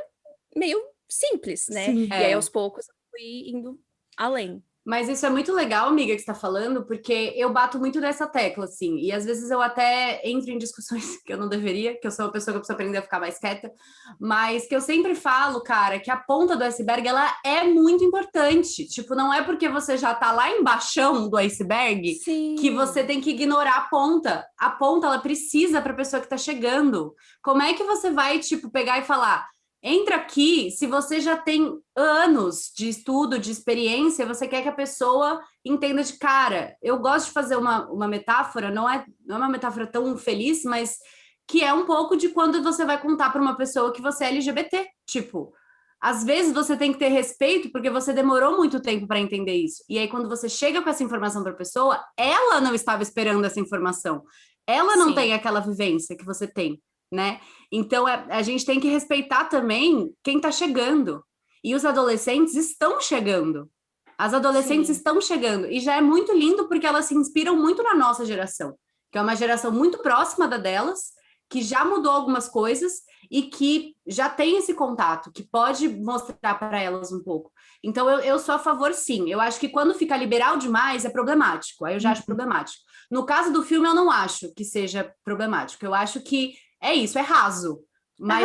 meio simples, né? Sim. E aí, aos poucos, eu fui indo além. Mas isso é muito legal, amiga, que você está falando, porque eu bato muito nessa tecla, assim, e às vezes eu até entro em discussões que eu não deveria, que eu sou uma pessoa que eu preciso aprender a ficar mais quieta, mas que eu sempre falo, cara, que a ponta do iceberg, ela é muito importante. Tipo, não é porque você já tá lá embaixo do iceberg que você tem que ignorar a ponta. A ponta, ela precisa para a pessoa que tá chegando. Como é que você vai, tipo, pegar e falar... Entra aqui, se você já tem anos de estudo, de experiência, você quer que a pessoa entenda de cara. Eu gosto de fazer uma metáfora, não é uma metáfora tão feliz, mas que é um pouco de quando você vai contar para uma pessoa que você é LGBT. Tipo, às vezes você tem que ter respeito porque você demorou muito tempo para entender isso. E aí, quando você chega com essa informação para a pessoa, ela não estava esperando essa informação. Ela não tem aquela vivência que você tem. Né? Então, a gente tem que respeitar também quem está chegando. E os adolescentes estão chegando. As adolescentes estão chegando. E já é muito lindo porque elas se inspiram muito na nossa geração, que é uma geração muito próxima da delas, que já mudou algumas coisas e que já tem esse contato, que pode mostrar para elas um pouco. Então, eu sou a favor, sim. Eu acho que quando fica liberal demais, é problemático. Aí eu já acho problemático. No caso do filme, eu não acho que seja problemático. Eu acho que é isso, é raso. Mas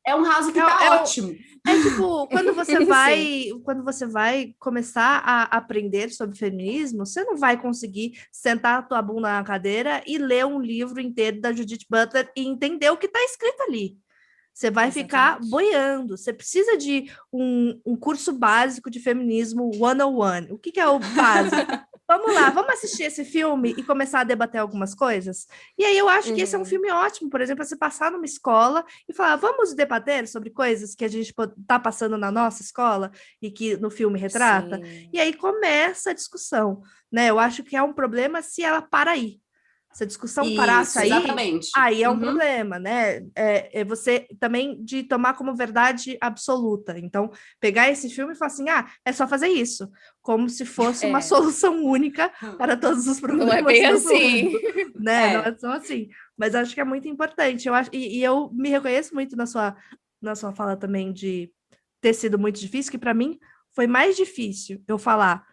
é um raso que tá ótimo. É tipo, quando você vai começar a aprender sobre feminismo, você não vai conseguir sentar a tua bunda na cadeira e ler um livro inteiro da Judith Butler e entender o que está escrito ali. Você vai ficar boiando. Você precisa de um curso básico de feminismo 101. O que é o básico? Vamos lá, vamos assistir esse filme e começar a debater algumas coisas? E aí eu acho que esse é um filme ótimo, por exemplo, você passar numa escola e falar, vamos debater sobre coisas que a gente está passando na nossa escola e que no filme retrata? Sim. E aí começa a discussão, né? Eu acho que é um problema se ela para aí. Se a discussão parasse aí, aí é um problema, né? É você também de tomar como verdade absoluta. Então, pegar esse filme e falar assim, é só fazer isso. Como se fosse uma solução única para todos os problemas. Não é bem assim. Mundo, né? Não é só assim. Mas acho que é muito importante. Eu acho, e eu me reconheço muito na sua fala também de ter sido muito difícil, que para mim foi mais difícil eu falar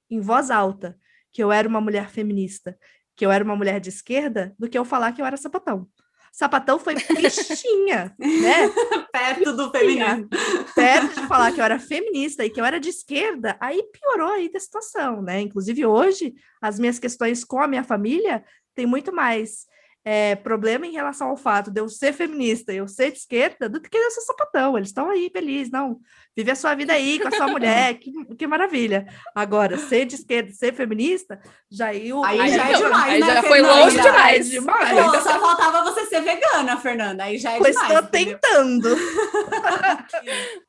em voz alta que eu era uma mulher feminista, que eu era uma mulher de esquerda, do que eu falar que eu era sapatão. Sapatão foi fichinha, né? Perto do feminismo. Perto de falar que eu era feminista e que eu era de esquerda, aí piorou aí da situação, né? Inclusive hoje, as minhas questões com a minha família têm muito mais problema em relação ao fato de eu ser feminista e eu ser de esquerda do que eu ser sapatão. Eles estão aí felizes, não. Vive a sua vida aí com a sua mulher, que maravilha. Agora, ser de esquerda, ser feminista, aí já é demais, aí né, já Fernanda? foi longe demais. Pô, só faltava você ser vegana, Fernanda. Aí já é pois demais. Estou tentando.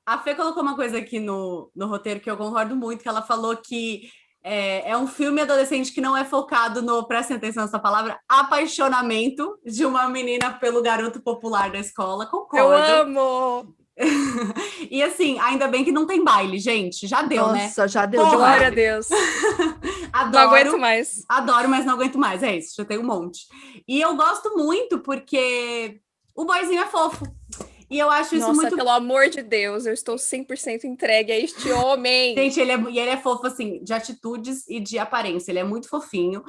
A Fê colocou uma coisa aqui no roteiro que eu concordo muito, que ela falou que é um filme adolescente que não é focado no, prestem atenção nessa palavra, apaixonamento de uma menina pelo garoto popular da escola. Concordo. Eu amo! E assim, ainda bem que não tem baile, gente. Já deu, né? Nossa, já deu. Porra. Glória a Deus. Adoro, não aguento mais. Adoro, mas não aguento mais. É isso, já tem um monte. E eu gosto muito porque o boyzinho é fofo. E eu acho isso muito... pelo amor de Deus, eu estou 100% entregue a este homem. Gente, ele é fofo, assim, de atitudes e de aparência. Ele é muito fofinho.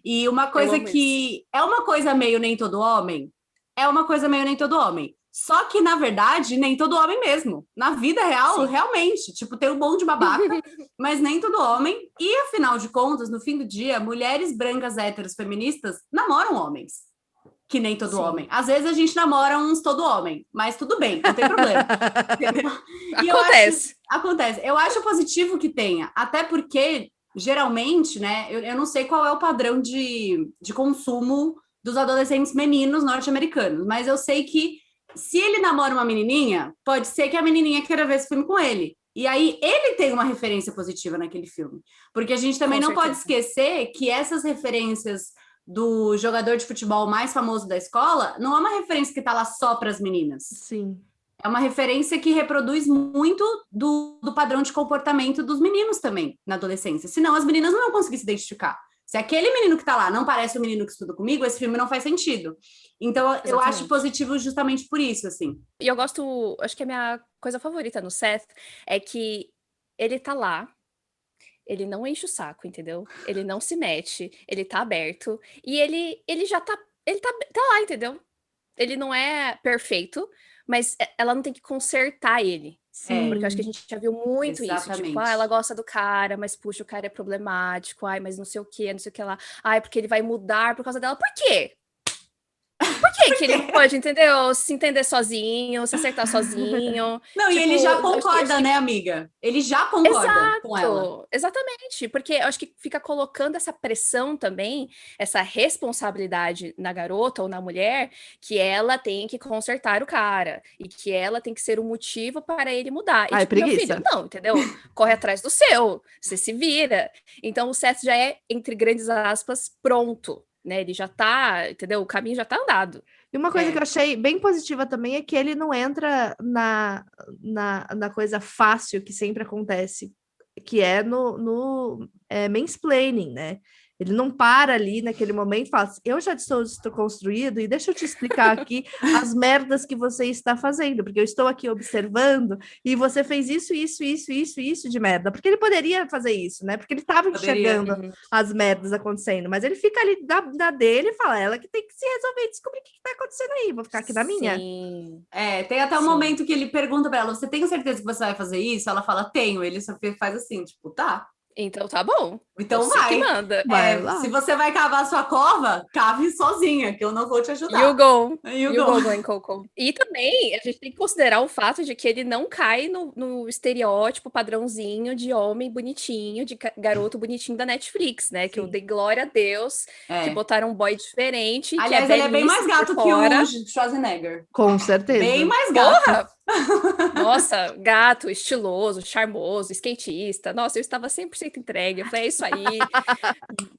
E uma coisa que... É uma coisa meio nem todo homem. É uma coisa meio nem todo homem. Só que, na verdade, nem todo homem mesmo. Na vida real, realmente. Tipo, tem um bom de babaca, mas nem todo homem. E, afinal de contas, no fim do dia, mulheres brancas, héteros, feministas namoram homens. Que nem todo homem. Às vezes a gente namora uns todo homem, mas tudo bem, não tem problema. Entendeu? Acontece. Acontece. Eu acho positivo que tenha, até porque, geralmente, né, eu não sei qual é o padrão de consumo dos adolescentes meninos norte-americanos, mas eu sei que se ele namora uma menininha, pode ser que a menininha queira ver esse filme com ele. E aí ele tem uma referência positiva naquele filme. Porque a gente também não pode esquecer que essas referências do jogador de futebol mais famoso da escola, não é uma referência que tá lá só para as meninas. Sim. É uma referência que reproduz muito do padrão de comportamento dos meninos também, na adolescência. Senão as meninas não vão conseguir se identificar. Se aquele menino que tá lá não parece o menino que estuda comigo, esse filme não faz sentido. Então, eu acho positivo justamente por isso, assim. E eu gosto, acho que a minha coisa favorita no Seth é que ele tá lá, ele não enche o saco, entendeu? Ele não se mete, ele tá aberto. E ele já tá. Ele tá lá, entendeu? Ele não é perfeito, mas ela não tem que consertar ele. Sim. Porque eu acho que a gente já viu muito isso. Tipo, ela gosta do cara, mas puxa, o cara é problemático. Ai, mas não sei o que, não sei o que lá. Ai, porque ele vai mudar por causa dela. Por quê? Por que ele não pode, entendeu? Se entender sozinho, se acertar sozinho. Não, tipo, e ele já concorda, né, amiga? Ele já concorda com ela. Exatamente, porque eu acho que fica colocando essa pressão também, essa responsabilidade na garota ou na mulher, que ela tem que consertar o cara, e que ela tem que ser o motivo para ele mudar. E tipo, meu filho, não, entendeu? Corre atrás do seu, você se vira. Então o Seth já é, entre grandes aspas, pronto. Né, ele já tá, entendeu? O caminho já tá andado. E uma coisa que eu achei bem positiva também é que ele não entra na coisa fácil que sempre acontece, que é no mansplaining, né? Ele não para ali naquele momento e fala assim, eu já estou construído e deixa eu te explicar aqui as merdas que você está fazendo, porque eu estou aqui observando e você fez isso de merda. Porque ele poderia fazer isso, né? Porque ele estava enxergando as merdas acontecendo, mas ele fica ali da dele e fala, ela que tem que se resolver e descobrir o que está acontecendo aí, vou ficar aqui na minha. Sim. Tem até um momento que ele pergunta pra ela, você tem certeza que você vai fazer isso? Ela fala, tenho. Ele só faz assim, tipo, tá. Então tá bom. Então você vai. que manda. Se você vai cavar a sua cova, cave sozinha, que eu não vou te ajudar. You go. You go. Glen Coco. E também, a gente tem que considerar o fato de que ele não cai no estereótipo padrãozinho de homem bonitinho, de garoto bonitinho da Netflix, né? Sim. Que eu dei glória a Deus, que botaram um boy diferente. Aliás, que é ele é bem mais gato que o Schwarzenegger. Com certeza. Bem mais gato. Porra! Nossa, gato, estiloso, charmoso, skatista. Nossa, eu estava 100% entregue. Eu falei, é isso aí.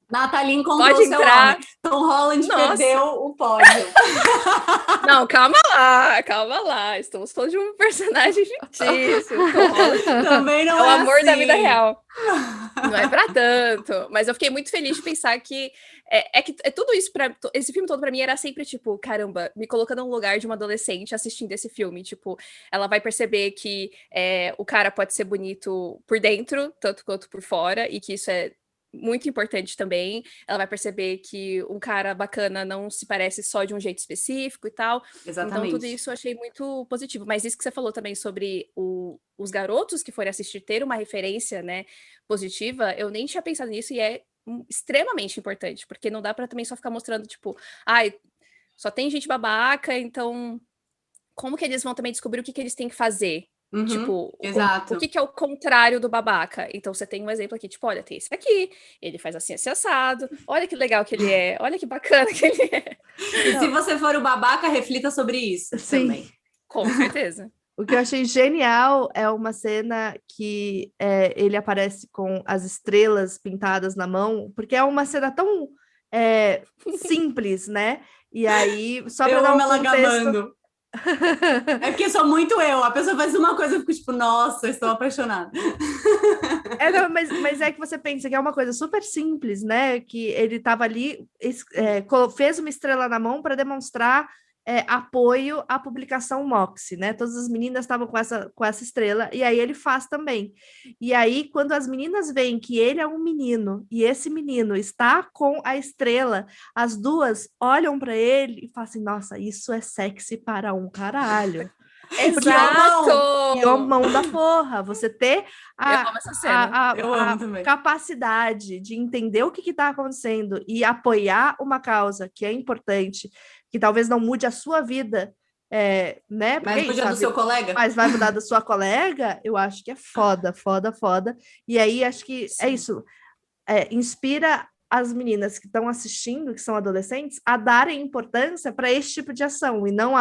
Nathalie encontrou Pode seu entrar. homem. Tom Holland perdeu o pódio. Não, calma lá. Estamos falando de um personagem fictício. Também não é o amor assim. da vida real. Não é pra tanto. Mas eu fiquei muito feliz de pensar que tudo isso, esse filme todo pra mim era sempre tipo, caramba, me colocando no lugar de uma adolescente assistindo esse filme, tipo, ela vai perceber que o cara pode ser bonito por dentro, tanto quanto por fora, e que isso é muito importante também. Ela vai perceber que um cara bacana não se parece só de um jeito específico e tal. Exatamente. Então tudo isso eu achei muito positivo. Mas isso que você falou também sobre os garotos que forem assistir ter uma referência, né, positiva, eu nem tinha pensado nisso e é extremamente importante, porque não dá pra também só ficar mostrando, tipo, só tem gente babaca, então como que eles vão também descobrir o que eles têm que fazer? Tipo, exato. O que é o contrário do babaca? Então você tem um exemplo aqui, tipo, olha, tem esse aqui, ele faz assim, esse assado, olha que legal que ele é, olha que bacana que ele é. E se você for o babaca, reflita sobre isso. Sim. Também. Com certeza. O que eu achei genial é uma cena que ele aparece com as estrelas pintadas na mão, porque é uma cena tão simples, né? E aí, só para dar um contexto... É porque sou muito eu. A pessoa faz uma coisa e eu fico tipo, nossa, estou apaixonada. Mas é que você pensa que é uma coisa super simples, né? Que ele estava ali, fez uma estrela na mão para demonstrar apoio à publicação Moxie, né? Todas as meninas estavam com essa estrela, e aí ele faz também. E aí, quando as meninas veem que ele é um menino, e esse menino está com a estrela, as duas olham para ele e falam assim, nossa, isso é sexy para um caralho. Exato! E a mão da porra, você ter a capacidade de entender o que está acontecendo e apoiar uma causa que é importante, que talvez não mude a sua vida, né? Mas muda do seu colega? Mas vai mudar da sua colega, eu acho que é foda. E aí, acho que é isso. Inspira as meninas que estão assistindo, que são adolescentes, a darem importância para esse tipo de ação, e não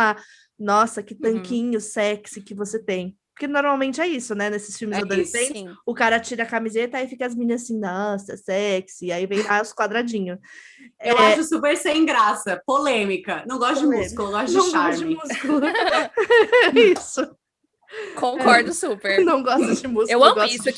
nossa, que tanquinho sexy que você tem. Porque normalmente é isso, né? Nesses filmes adolescentes, o cara tira a camiseta e fica as meninas assim, nossa, sexy. Aí vem os quadradinhos. Eu acho super sem graça, polêmica. Não gosto de músculo, eu gosto de charme. Gosto de músculo. Isso. Concordo super. Não gosto de músculo. Eu amo isso,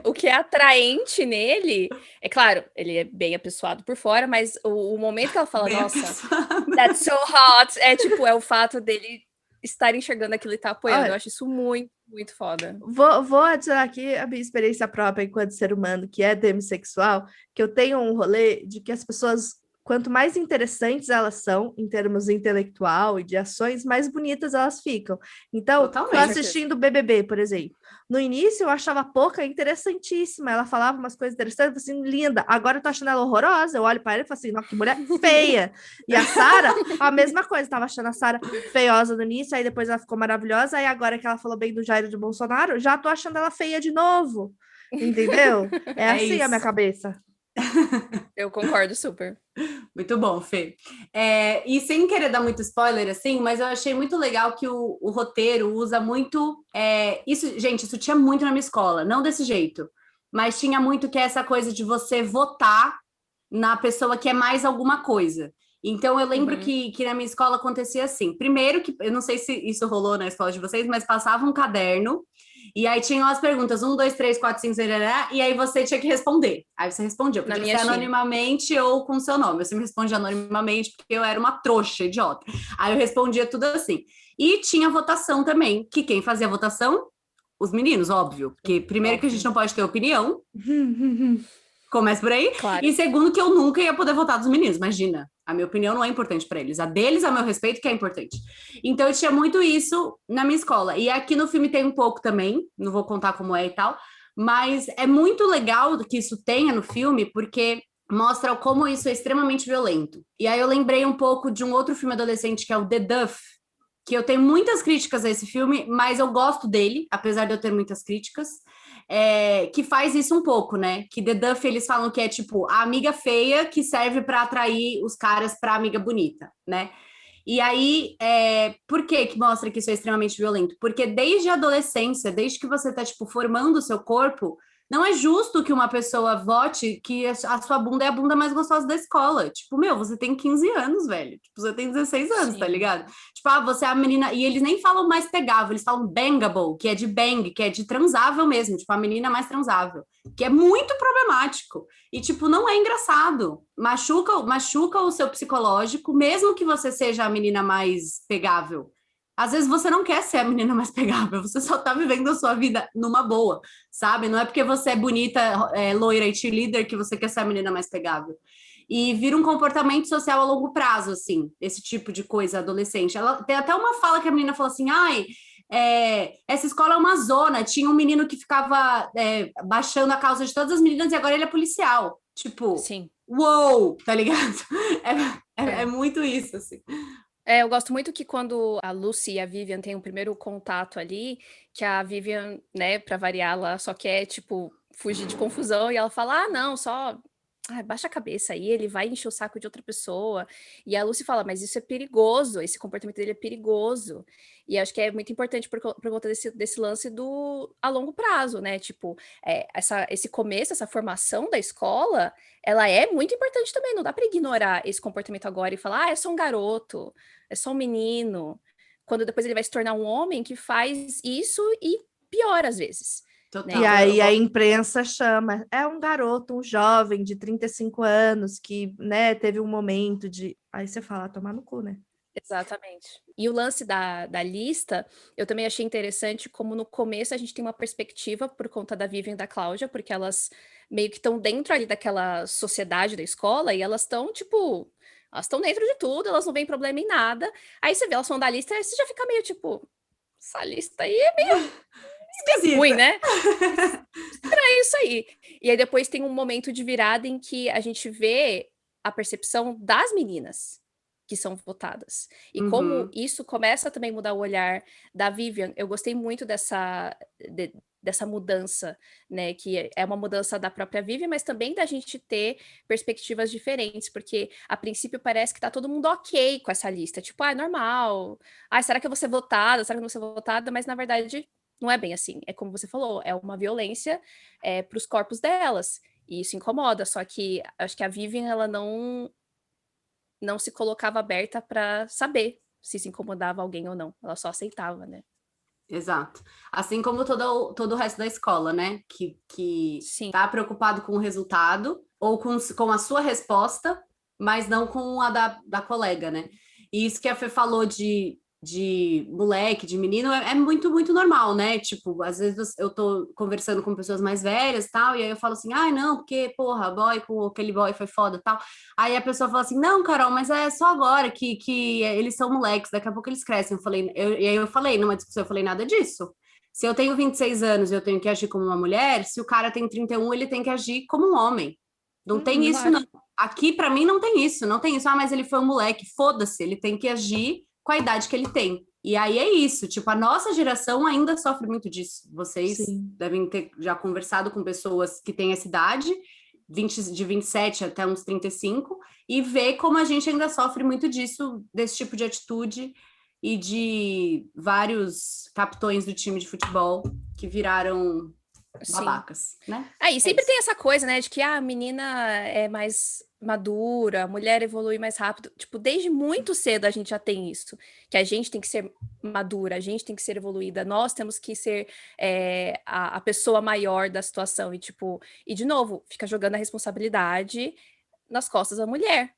o que é atraente nele. É claro, ele é bem apessoado por fora, mas o momento que ela fala, bem nossa, that's so hot, é o fato dele estar enxergando aquilo e estar apoiando. Eu acho isso muito, muito foda. Vou adicionar aqui a minha experiência própria enquanto ser humano, que é demissexual, que eu tenho um rolê de que as pessoas, quanto mais interessantes elas são, em termos intelectual e de ações, mais bonitas elas ficam. Então, tô assistindo o BBB, por exemplo. No início, eu achava a Poca interessantíssima. Ela falava umas coisas interessantes, assim, linda. Agora eu tô achando ela horrorosa. Eu olho para ela e falo assim, nossa, que mulher feia. E a Sara, a mesma coisa. Tava achando a Sara feiosa no início, aí depois ela ficou maravilhosa. Aí agora que ela falou bem do Jair de Bolsonaro, já tô achando ela feia de novo. Entendeu? É assim isso. A minha cabeça. Eu concordo super. Muito bom, Fê. E sem querer dar muito spoiler, assim, mas eu achei muito legal que o roteiro usa muito... isso, gente, isso tinha muito na minha escola, não desse jeito, mas tinha muito que é essa coisa de você votar na pessoa que é mais alguma coisa. Então, eu lembro que na minha escola acontecia assim. Primeiro, que eu não sei se isso rolou na escola de vocês, mas passava um caderno E aí tinham as perguntas, 1, 2, 3, 4, 5, 6, e aí você tinha que responder. Aí você respondia, podia ser anonimamente ou com seu nome. Eu sempre respondia anonimamente, porque eu era uma trouxa, idiota. Aí eu respondia tudo assim. E tinha votação também, que quem fazia a votação? Os meninos, óbvio. Porque primeiro que a gente não pode ter opinião. Começa por aí. Claro. E segundo que eu nunca ia poder votar dos meninos, imagina. A minha opinião não é importante para eles. A deles, a meu respeito, que é importante. Então eu tinha muito isso na minha escola. E aqui no filme tem um pouco também, não vou contar como é e tal, mas é muito legal que isso tenha no filme, porque mostra como isso é extremamente violento. E aí eu lembrei um pouco de um outro filme adolescente que é o The Duff, que eu tenho muitas críticas a esse filme, mas eu gosto dele, apesar de eu ter muitas críticas, que faz isso um pouco, né? Que The Duff, eles falam que é tipo a amiga feia que serve para atrair os caras para a amiga bonita, né? E aí, por que mostra que isso é extremamente violento? Porque desde a adolescência, desde que você tá, tipo, formando o seu corpo, não é justo que uma pessoa vote que a sua bunda é a bunda mais gostosa da escola. Tipo, meu, você tem 15 anos, velho. Tipo, você tem 16 anos, Sim. tá ligado? Tipo, você é a menina... E eles nem falam mais pegável, eles falam bangable, que é de bang, que é de transável mesmo. Tipo, a menina mais transável. Que é muito problemático. E, tipo, não é engraçado. Machuca o seu psicológico, mesmo que você seja a menina mais pegável. Às vezes você não quer ser a menina mais pegável, você só tá vivendo a sua vida numa boa, sabe? Não é porque você é bonita, loira e cheerleader que você quer ser a menina mais pegável. E vira um comportamento social a longo prazo, assim, esse tipo de coisa adolescente. Ela tem até uma fala que a menina falou assim, essa escola é uma zona, tinha um menino que ficava baixando a calça de todas as meninas e agora ele é policial. Tipo, Sim. Uou, tá ligado? É muito isso, assim. Eu gosto muito que quando a Lucy e a Vivian têm um primeiro contato ali, que a Vivian, né, pra variar, ela só quer, tipo, fugir de confusão, e ela fala, não, só baixa a cabeça aí, ele vai encher o saco de outra pessoa. E a Lucy fala, mas isso é perigoso, esse comportamento dele é perigoso. E acho que é muito importante por conta desse lance a longo prazo, né? Tipo, esse começo, essa formação da escola, ela é muito importante também, não dá para ignorar esse comportamento agora e falar, é só um garoto, é só um menino. Quando depois ele vai se tornar um homem que faz isso e pior às vezes. Total. E aí a imprensa chama, é um garoto, um jovem de 35 anos que, né, teve um momento de... Aí você fala, tomar no cu, né? Exatamente. E o lance da lista, eu também achei interessante como no começo a gente tem uma perspectiva por conta da Vivian e da Cláudia, porque elas meio que estão dentro ali daquela sociedade da escola e elas estão, tipo, elas estão dentro de tudo, elas não veem problema em nada. Aí você vê elas falando da lista e você já fica meio tipo, essa lista aí é meio esquisita, ruim, né? Estranho isso aí. E aí depois tem um momento de virada em que a gente vê a percepção das meninas que são votadas. E como isso começa também a mudar o olhar da Vivian, eu gostei muito dessa mudança, né? Que é uma mudança da própria Vivian, mas também da gente ter perspectivas diferentes, porque a princípio parece que tá todo mundo ok com essa lista. Tipo, é normal. Será que eu vou ser votada? Será que eu não vou ser votada? Mas na verdade não é bem assim. É como você falou, é uma violência para os corpos delas. E isso incomoda. Só que acho que a Vivian, ela não se colocava aberta para saber se incomodava alguém ou não. Ela só aceitava, né? Exato. Assim como todo o resto da escola, né? Que tá preocupado com o resultado ou com a sua resposta, mas não com a da colega, né? E isso que a Fê falou de moleque, de menino, é muito, muito normal, né? Tipo, às vezes eu tô conversando com pessoas mais velhas, tal, e aí eu falo assim, não, porque, porra, boy com aquele boy foi foda, tal. Aí a pessoa fala assim, não, Carol, mas é só agora que eles são moleques, daqui a pouco eles crescem. E aí eu falei, numa discussão, eu falei nada disso. Se eu tenho 26 anos e eu tenho que agir como uma mulher, se o cara tem 31, ele tem que agir como um homem. Não tem isso, claro. não. Aqui, pra mim, não tem isso. Não tem isso. Mas ele foi um moleque, foda-se. Ele tem que agir com a idade que ele tem. E aí é isso. Tipo, a nossa geração ainda sofre muito disso. Vocês devem ter já conversado com pessoas que têm essa idade, de 27 até uns 35, e ver como a gente ainda sofre muito disso, desse tipo de atitude e de vários capitões do time de futebol que viraram babacas, né? E sempre tem essa coisa, né, de que a menina é mais madura, a mulher evolui mais rápido. Tipo, desde muito cedo a gente já tem isso, que a gente tem que ser madura, a gente tem que ser evoluída, nós temos que ser a pessoa maior da situação. E, tipo, e de novo, fica jogando a responsabilidade nas costas da mulher.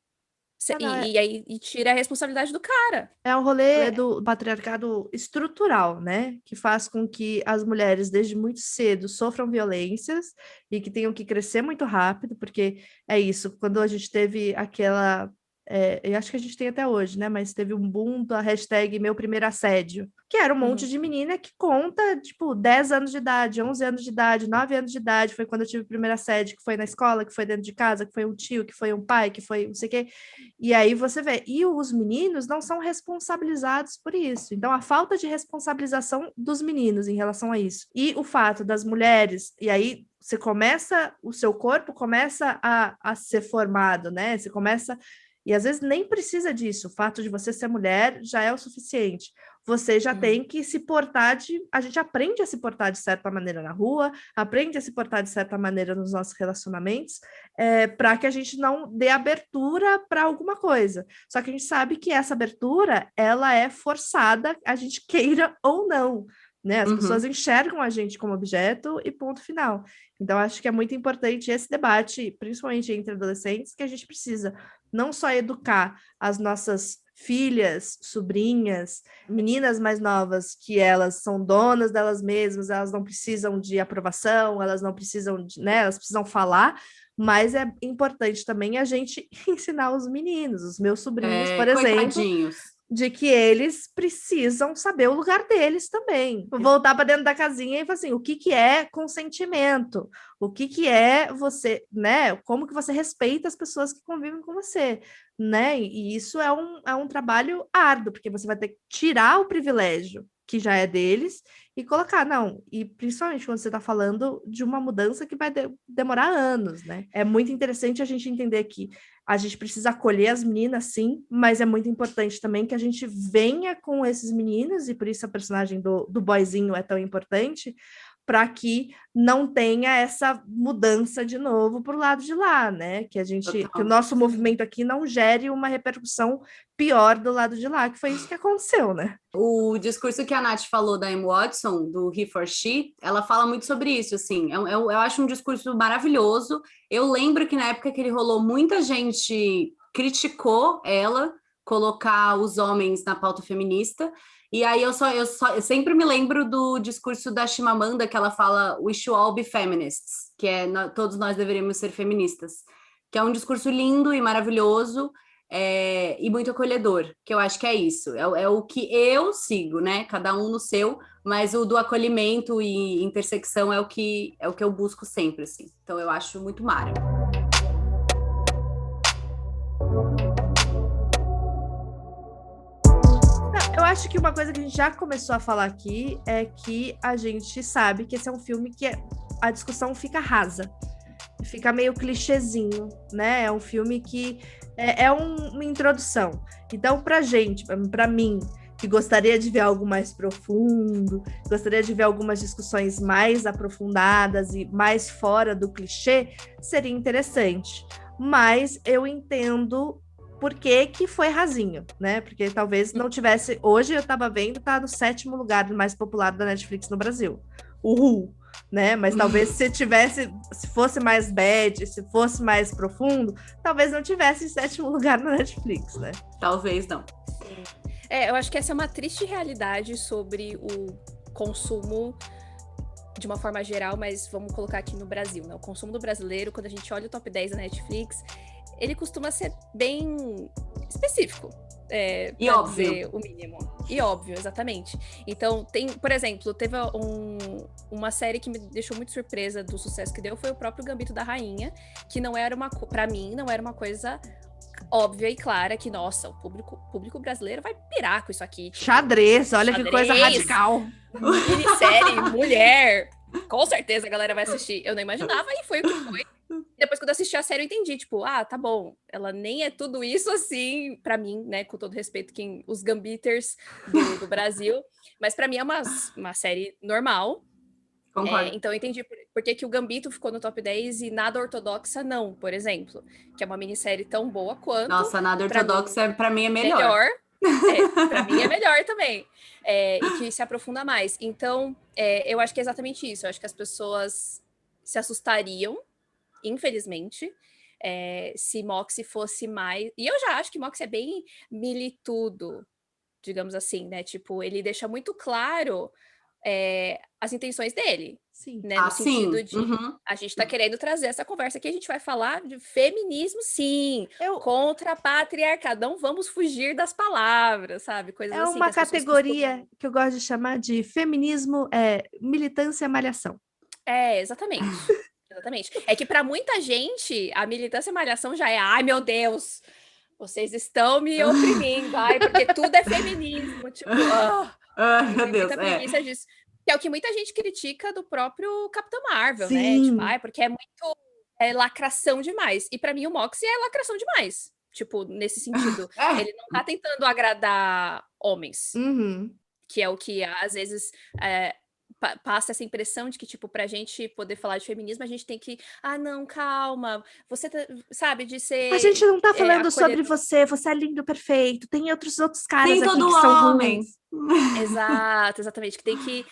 E tira a responsabilidade do cara. É um rolê do patriarcado estrutural, né? Que faz com que as mulheres, desde muito cedo, sofram violências e que tenham que crescer muito rápido, porque é isso, quando a gente teve aquela. Eu acho que a gente tem até hoje, né? Mas teve um boom da hashtag Meu Primeiro Assédio, que era um monte de menina que conta, tipo, 10 anos de idade, 11 anos de idade, 9 anos de idade, foi quando eu tive o primeiro assédio, que foi na escola, que foi dentro de casa, que foi um tio, que foi um pai, que foi não sei o quê. E aí você vê, e os meninos não são responsabilizados por isso. Então, a falta de responsabilização dos meninos em relação a isso. E o fato das mulheres, e aí você começa, o seu corpo começa a ser formado, né? Você começa. E às vezes nem precisa disso. O fato de você ser mulher já é o suficiente. Você já tem que se portar a gente aprende a se portar de certa maneira na rua, aprende a se portar de certa maneira nos nossos relacionamentos, para que a gente não dê abertura para alguma coisa. Só que a gente sabe que essa abertura, ela é forçada, a gente queira ou não. Né? As pessoas enxergam a gente como objeto e ponto final. Então, acho que é muito importante esse debate, principalmente entre adolescentes, que a gente precisa não só educar as nossas filhas, sobrinhas, meninas mais novas, que elas são donas delas mesmas, elas não precisam de aprovação, elas não precisam de, né, elas precisam falar, mas é importante também a gente ensinar os meninos, os meus sobrinhos, por exemplo, de que eles precisam saber o lugar deles também. Voltar para dentro da casinha e falar assim, o que é consentimento? O que é você, né? Como que você respeita as pessoas que convivem com você, né? E isso é um trabalho árduo, porque você vai ter que tirar o privilégio que já é deles e colocar, não, e principalmente quando você está falando de uma mudança que vai demorar anos, né? É muito interessante a gente entender que a gente precisa acolher as meninas, sim, mas é muito importante também que a gente venha com esses meninos, e por isso a personagem do boyzinho é tão importante, para que não tenha essa mudança de novo para o lado de lá, né? Que o nosso movimento aqui não gere uma repercussão pior do lado de lá, que foi isso que aconteceu, né? O discurso que a Nath falou da Emma Watson, do He for She, ela fala muito sobre isso, assim, eu acho um discurso maravilhoso. Eu lembro que na época que ele rolou, muita gente criticou ela colocar os homens na pauta feminista, e aí eu sempre me lembro do discurso da Chimamanda, que ela fala "We should all be feminists", que é todos nós deveríamos ser feministas, que é um discurso lindo e maravilhoso, e muito acolhedor, que eu acho que é isso, é o que eu sigo, né? Cada um no seu, mas o do acolhimento e intersecção é o que eu busco sempre, assim. Então eu acho muito mara. Eu acho que uma coisa que a gente já começou a falar aqui é que a gente sabe que esse é um filme que a discussão fica rasa, fica meio clichêzinho, né? É um filme que é uma introdução. Então, pra gente, pra mim, que gostaria de ver algo mais profundo, gostaria de ver algumas discussões mais aprofundadas e mais fora do clichê, seria interessante. Mas eu entendo por que foi rasinho, né? Porque talvez não tivesse... Hoje eu tava vendo, tá no 7º lugar mais popular da Netflix no Brasil. Uhul! Né? Mas talvez se fosse mais bad, se fosse mais profundo, talvez não tivesse em 7º lugar na Netflix, né? Talvez não. Eu acho que essa é uma triste realidade sobre o consumo de uma forma geral, mas vamos colocar aqui no Brasil, né? O consumo do brasileiro, quando a gente olha o top 10 da Netflix, ele costuma ser bem específico. E óbvio. O mínimo. E óbvio, exatamente. Então, por exemplo, teve uma série que me deixou muito surpresa do sucesso que deu, foi o próprio Gambito da Rainha, que pra mim, não era uma coisa óbvia e clara que, nossa, o público brasileiro vai pirar com isso aqui. Tipo, xadrez, olha que coisa radical. Minissérie, mulher, com certeza a galera vai assistir. Eu não imaginava e foi o que foi. Depois, quando eu assisti a série, eu entendi, tipo, tá bom, ela nem é tudo isso assim, pra mim, né, com todo respeito, os gambiters do Brasil, mas pra mim é uma série normal. Concordo. Então eu entendi por que o Gambito ficou no top 10 e Nada Ortodoxa não, por exemplo. Que é uma minissérie tão boa quanto. Nossa, Nada Ortodoxa pra mim é melhor. Pra mim é melhor também. E que se aprofunda mais. Então, eu acho que é exatamente isso. Eu acho que as pessoas se assustariam, infelizmente, se Moxie fosse mais... E eu já acho que Moxie é bem militudo, digamos assim, né? Tipo, ele deixa muito claro as intenções dele. Sim. Né? No sentido de Uhum. a gente tá querendo trazer essa conversa que a gente vai falar de feminismo, sim, Eu, contra patriarcado. Não vamos fugir das palavras, sabe? Coisas É assim uma que as pessoas categoria que eu gosto de chamar de feminismo, militância malhação. Exatamente. Exatamente. É que para muita gente, a militância e malhação já é, ai meu Deus, vocês estão me oprimindo, ai, porque tudo é feminismo. Tipo, Ai, eu meu tenho Deus, muita preguiça disso. Que é o que muita gente critica do próprio Capitão Marvel, né? Sim. Tipo, ai, porque é muito lacração demais. E para mim o Moxie é lacração demais. Tipo, nesse sentido. Ele não tá tentando agradar homens. Uhum. Que é o que, às vezes, passa essa impressão de que, tipo, pra gente poder falar de feminismo, a gente tem que... Ah, não, calma. Você, sabe, de ser... A gente não tá falando sobre acolhedor. você é lindo, perfeito. Tem outros caras Nem aqui todo que são homem. ruins. Exato, exatamente. Que tem que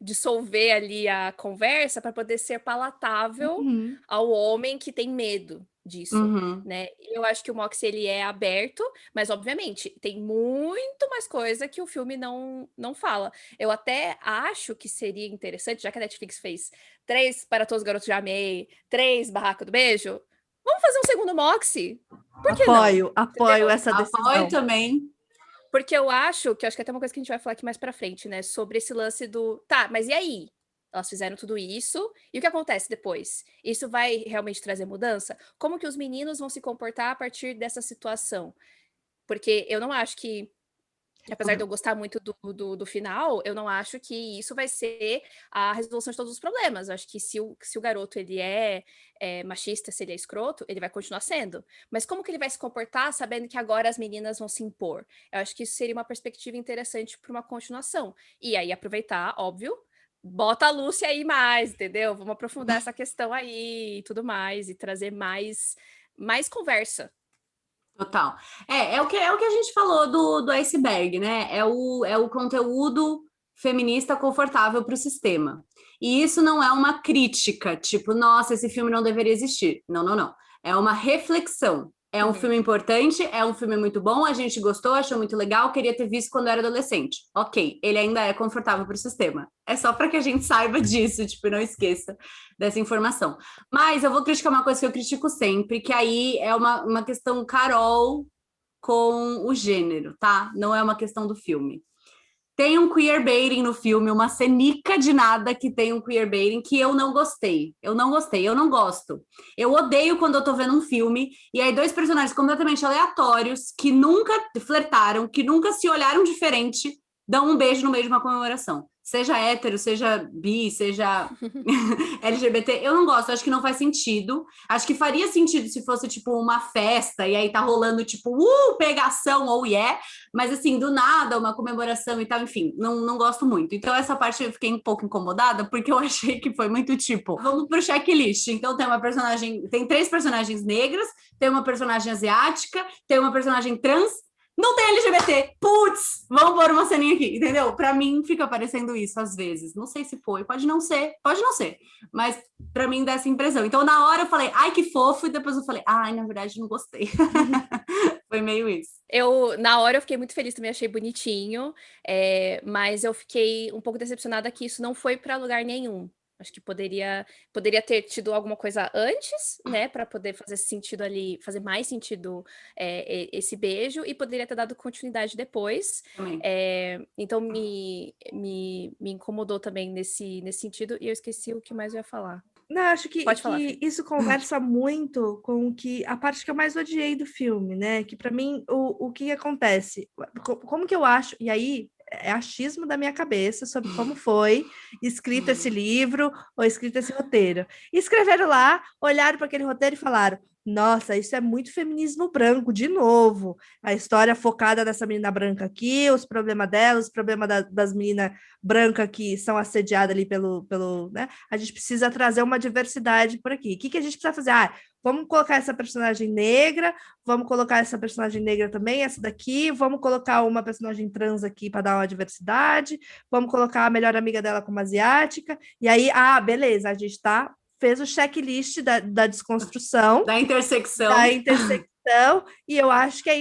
dissolver ali a conversa para poder ser palatável Uhum. ao homem que tem medo disso, Uhum. né? Eu acho que o Moxie, ele é aberto, mas obviamente tem muito mais coisa que o filme não fala. Eu até acho que seria interessante, já que a Netflix fez 3 Para Todos os Garotos Já Amei, 3 Barraca do Beijo, vamos fazer um segundo Moxie? Por que não? Apoio essa Apoio decisão. também. Porque eu acho que até uma coisa que a gente vai falar aqui mais pra frente, né? Sobre esse lance do... Tá, mas e aí? Elas fizeram tudo isso, e o que acontece depois? Isso vai realmente trazer mudança? Como que os meninos vão se comportar a partir dessa situação? Porque eu não acho que... Apesar de eu gostar muito do final, eu não acho que isso vai ser a resolução de todos os problemas. Eu acho que se o garoto ele é machista, se ele é escroto, ele vai continuar sendo. Mas como que ele vai se comportar sabendo que agora as meninas vão se impor? Eu acho que isso seria uma perspectiva interessante para uma continuação. E aí aproveitar, óbvio, bota a Lúcia aí mais, entendeu? Vamos aprofundar essa questão aí e tudo mais, e trazer mais conversa. Total. É o que a gente falou do iceberg, né? É o conteúdo feminista confortável para o sistema. E isso não é uma crítica, tipo, nossa, esse filme não deveria existir. Não, não, não. É uma reflexão. É um filme importante, é um filme muito bom, a gente gostou, achou muito legal, queria ter visto quando era adolescente. Ok, ele ainda é confortável para o sistema. É só para que a gente saiba disso, tipo, não esqueça dessa informação. Mas eu vou criticar uma coisa que eu critico sempre, que aí é uma questão Carol com o gênero, tá? Não é uma questão do filme. Tem um queerbaiting no filme, uma cenica de nada que tem um queerbaiting que eu não gostei. Eu não gosto. Eu odeio quando eu tô vendo um filme e aí 2 personagens completamente aleatórios que nunca flertaram, que nunca se olharam diferente, dão um beijo no meio de uma comemoração. Seja hétero, seja bi, seja LGBT, eu não gosto, acho que não faz sentido. Acho que faria sentido se fosse, tipo, uma festa, e aí tá rolando, tipo, pegação, ou mas assim, do nada, uma comemoração e tal, enfim, não gosto muito. Então, essa parte eu fiquei um pouco incomodada, porque eu achei que foi muito, tipo, vamos pro checklist. Então, tem 3 personagens negras, tem uma personagem asiática, tem uma personagem trans, não tem LGBT. Putz, vamos pôr uma ceninha aqui, entendeu? Pra mim fica parecendo isso às vezes. Não sei se foi, pode não ser, mas pra mim dá essa impressão. Então na hora eu falei, ai que fofo, e depois eu falei, ai, na verdade não gostei. Foi meio isso. Na hora eu fiquei muito feliz, também achei bonitinho, mas eu fiquei um pouco decepcionada que isso não foi pra lugar nenhum. Acho que poderia ter tido alguma coisa antes, né, para poder fazer sentido ali, fazer mais sentido esse beijo, e poderia ter dado continuidade depois. Então me incomodou também nesse sentido, e eu esqueci o que mais eu ia falar. Não, acho que Pode falar, isso conversa muito com a parte que eu mais odiei do filme, né? Que para mim, o que acontece? Como que eu acho? E aí, é achismo da minha cabeça sobre como foi escrito esse livro ou escrito esse roteiro. E escreveram lá, olharam para aquele roteiro e falaram: Nossa, isso é muito feminismo branco, de novo. A história focada nessa menina branca aqui, os problemas dela, os problemas das meninas brancas que são assediadas ali né? A gente precisa trazer uma diversidade por aqui. O que a gente precisa fazer? Vamos colocar essa personagem negra, vamos colocar essa personagem negra também, essa daqui, vamos colocar uma personagem trans aqui para dar uma diversidade, vamos colocar a melhor amiga dela como asiática, e aí, beleza, a gente fez o checklist da desconstrução, Da intersecção. E eu acho que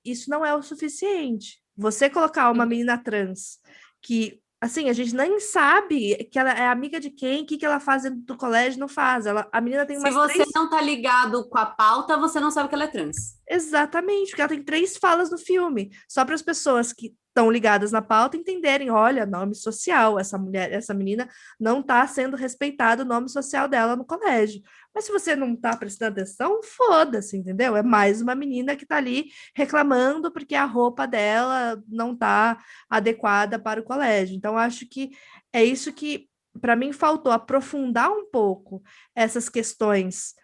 isso não é o suficiente. Você colocar uma menina trans que, assim, a gente nem sabe que ela é amiga de quem, o que ela faz dentro do colégio, não faz. A menina tem umas Se você não tá ligado com a pauta, você não sabe que ela é trans. Exatamente, porque ela tem 3 falas no filme, só para as pessoas que estão ligadas na pauta entenderem, olha, nome social, essa menina não está sendo respeitado o nome social dela no colégio. Mas se você não está prestando atenção, foda-se, entendeu? É mais uma menina que está ali reclamando porque a roupa dela não está adequada para o colégio. Então, acho que é isso que, para mim, faltou aprofundar um pouco essas questões,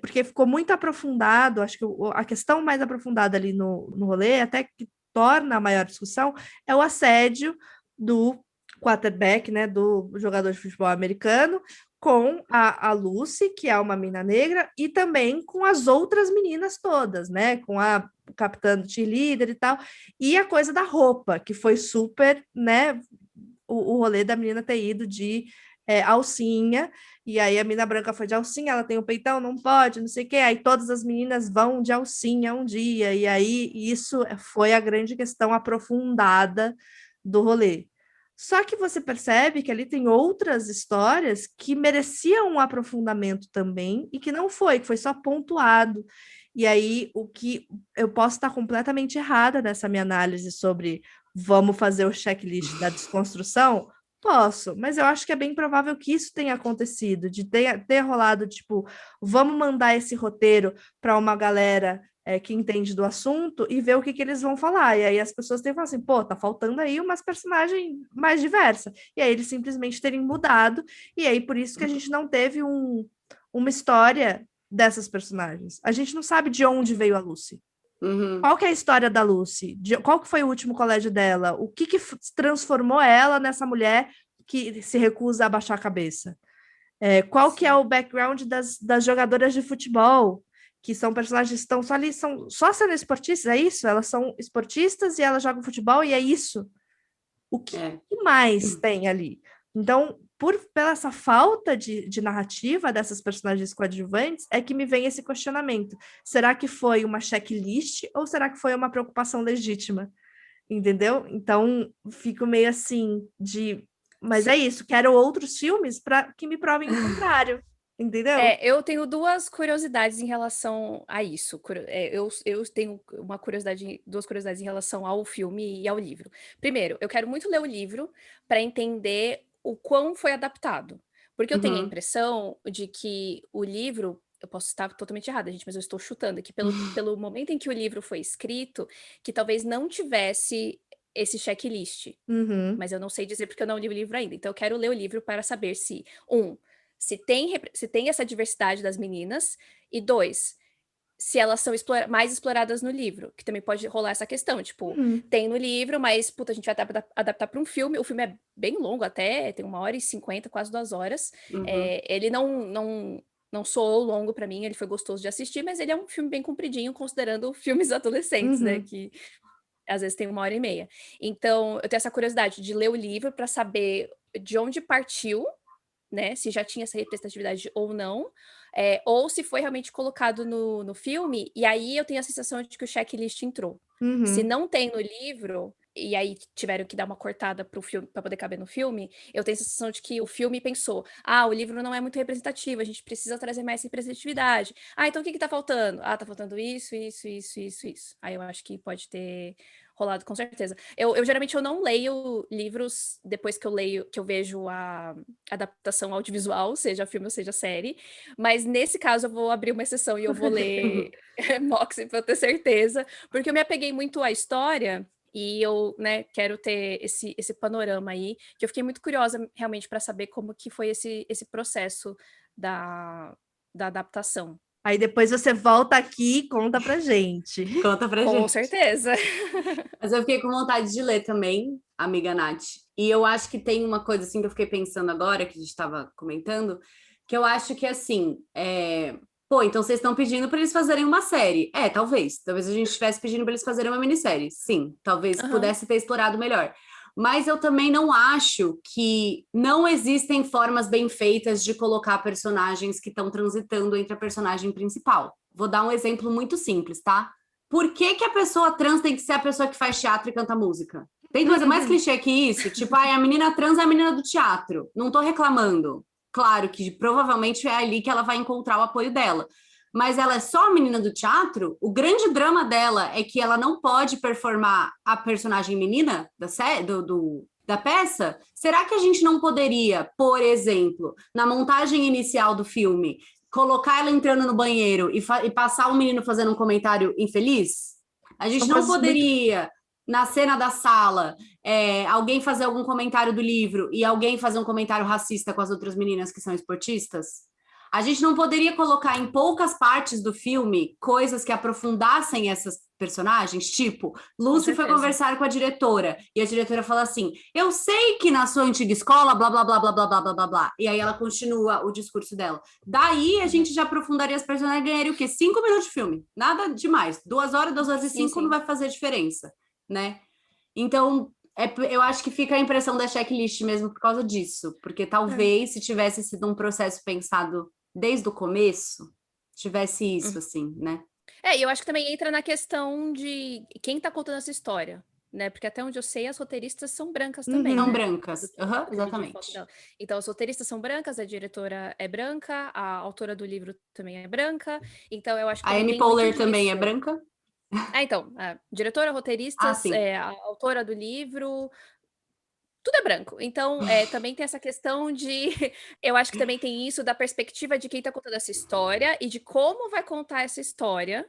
porque ficou muito aprofundado, acho que a questão mais aprofundada ali no rolê, até que torna a maior discussão, é o assédio do quarterback, né, do jogador de futebol americano, com a Lucy, que é uma mina negra, e também com as outras meninas todas, né, com a capitã do cheerleader e tal, e a coisa da roupa, que foi super, né, o rolê da menina ter ido de alcinha, e aí a menina branca foi de alcinha, ela tem o peitão, não pode, não sei o quê, aí todas as meninas vão de alcinha um dia, e aí isso foi a grande questão aprofundada do rolê. Só que você percebe que ali tem outras histórias que mereciam um aprofundamento também, e que não foi, que foi só pontuado. E aí, o que eu posso estar completamente errada nessa minha análise sobre vamos fazer o checklist da desconstrução? Posso, mas eu acho que é bem provável que isso tenha acontecido, de ter rolado, tipo, vamos mandar esse roteiro para uma galera que entende do assunto e ver o que eles vão falar. E aí as pessoas têm que falar assim, pô, tá faltando aí umas personagens mais diversas. E aí eles simplesmente terem mudado, e aí por isso que a gente não teve uma história dessas personagens. A gente não sabe de onde veio a Lucy. Uhum. Qual que é a história da Lucy? Qual que foi o último colégio dela? O que transformou ela nessa mulher que se recusa a baixar a cabeça? Qual que é o background das jogadoras de futebol? Que são personagens que estão só ali, são só sendo esportistas, é isso? Elas são esportistas e elas jogam futebol e é isso. O que mais tem ali? Então, pela essa falta de narrativa dessas personagens coadjuvantes, é que me vem esse questionamento. Será que foi uma checklist ou será que foi uma preocupação legítima? Entendeu? Então, fico meio assim mas é isso, quero outros filmes para que me provem o contrário. Entendeu? Eu tenho 2 curiosidades em relação a isso. Eu tenho duas curiosidades em relação ao filme e ao livro. Primeiro, eu quero muito ler o livro para entender o quão foi adaptado. Porque eu tenho a impressão de que o livro, eu posso estar totalmente errada, gente, mas eu estou chutando aqui, pelo momento em que o livro foi escrito, que talvez não tivesse esse checklist. Mas eu não sei dizer porque eu não li o livro ainda. Então eu quero ler o livro para saber se tem essa diversidade das meninas, e 2, se elas são mais exploradas no livro, que também pode rolar essa questão, tipo, tem no livro, mas, puta, a gente vai adaptar para um filme, o filme é bem longo até, tem 1h50, quase 2 horas, ele não soou longo para mim, ele foi gostoso de assistir, mas ele é um filme bem compridinho, considerando filmes adolescentes, né, que às vezes tem 1h30. Então, eu tenho essa curiosidade de ler o livro para saber de onde partiu, né, se já tinha essa representatividade ou não, ou se foi realmente colocado no filme, e aí eu tenho a sensação de que o checklist entrou. Se não tem no livro, e aí tiveram que dar uma cortada pro filme para poder caber no filme, eu tenho a sensação de que o filme pensou, o livro não é muito representativo, a gente precisa trazer mais representatividade. Então o que tá faltando? Tá faltando isso. Aí eu acho que pode ter rolado, com certeza. Eu geralmente eu não leio livros depois que eu vejo a adaptação audiovisual, seja filme ou seja série, mas nesse caso eu vou abrir uma exceção e eu vou ler Moxie para eu ter certeza, porque eu me apeguei muito à história e eu, né, quero ter esse panorama aí, que eu fiquei muito curiosa realmente para saber como que foi esse processo da adaptação. Aí depois você volta aqui e conta pra gente. Conta pra Com gente. certeza. Mas eu fiquei com vontade de ler também, amiga Nath. E eu acho que tem uma coisa assim que eu fiquei pensando agora, que a gente estava comentando, que eu acho que assim, pô, então vocês estão pedindo para eles fazerem uma série. Talvez. Talvez a gente estivesse pedindo para eles fazerem uma minissérie. Sim, talvez pudesse ter explorado melhor. Mas eu também não acho que não existem formas bem feitas de colocar personagens que estão transitando entre a personagem principal. Vou dar um exemplo muito simples, tá? Por que que a pessoa trans tem que ser a pessoa que faz teatro e canta música? Tem coisa mais clichê que isso? Tipo, a menina trans é a menina do teatro. Não tô reclamando. Claro que provavelmente é ali que ela vai encontrar o apoio dela. Mas ela é só a menina do teatro? O grande drama dela é que ela não pode performar a personagem menina da peça? Será que a gente não poderia, por exemplo, na montagem inicial do filme, colocar ela entrando no banheiro e passar o menino fazendo um comentário infeliz? A gente não poderia, na cena da sala, alguém fazer algum comentário do livro e alguém fazer um comentário racista com as outras meninas que são esportistas? A gente não poderia colocar em poucas partes do filme coisas que aprofundassem essas personagens? Tipo, Lúcio foi conversar com a diretora e a diretora fala assim: eu sei que na sua antiga escola, blá, blá, blá, blá, blá, blá, blá, blá, blá. E aí ela continua o discurso dela. Daí a gente já aprofundaria as personagens e ganharia o quê? 5 minutos de filme. Nada demais. 2 horas, 2 horas e 5 não vai fazer diferença, né? Então, eu acho que fica a impressão da checklist mesmo por causa disso. Porque talvez se tivesse sido um processo pensado desde o começo, tivesse isso, assim, né? E eu acho que também entra na questão de quem tá contando essa história, né? Porque até onde eu sei, as roteiristas são brancas também, São né? brancas, exatamente. Então, as roteiristas são brancas, a diretora é branca, a autora do livro também é branca, então eu acho que a Amy Poehler também é branca? Então, a diretora, roteiristas, a autora do livro... Tudo é branco. Então, também tem essa questão de... Eu acho que também tem isso da perspectiva de quem tá contando essa história e de como vai contar essa história,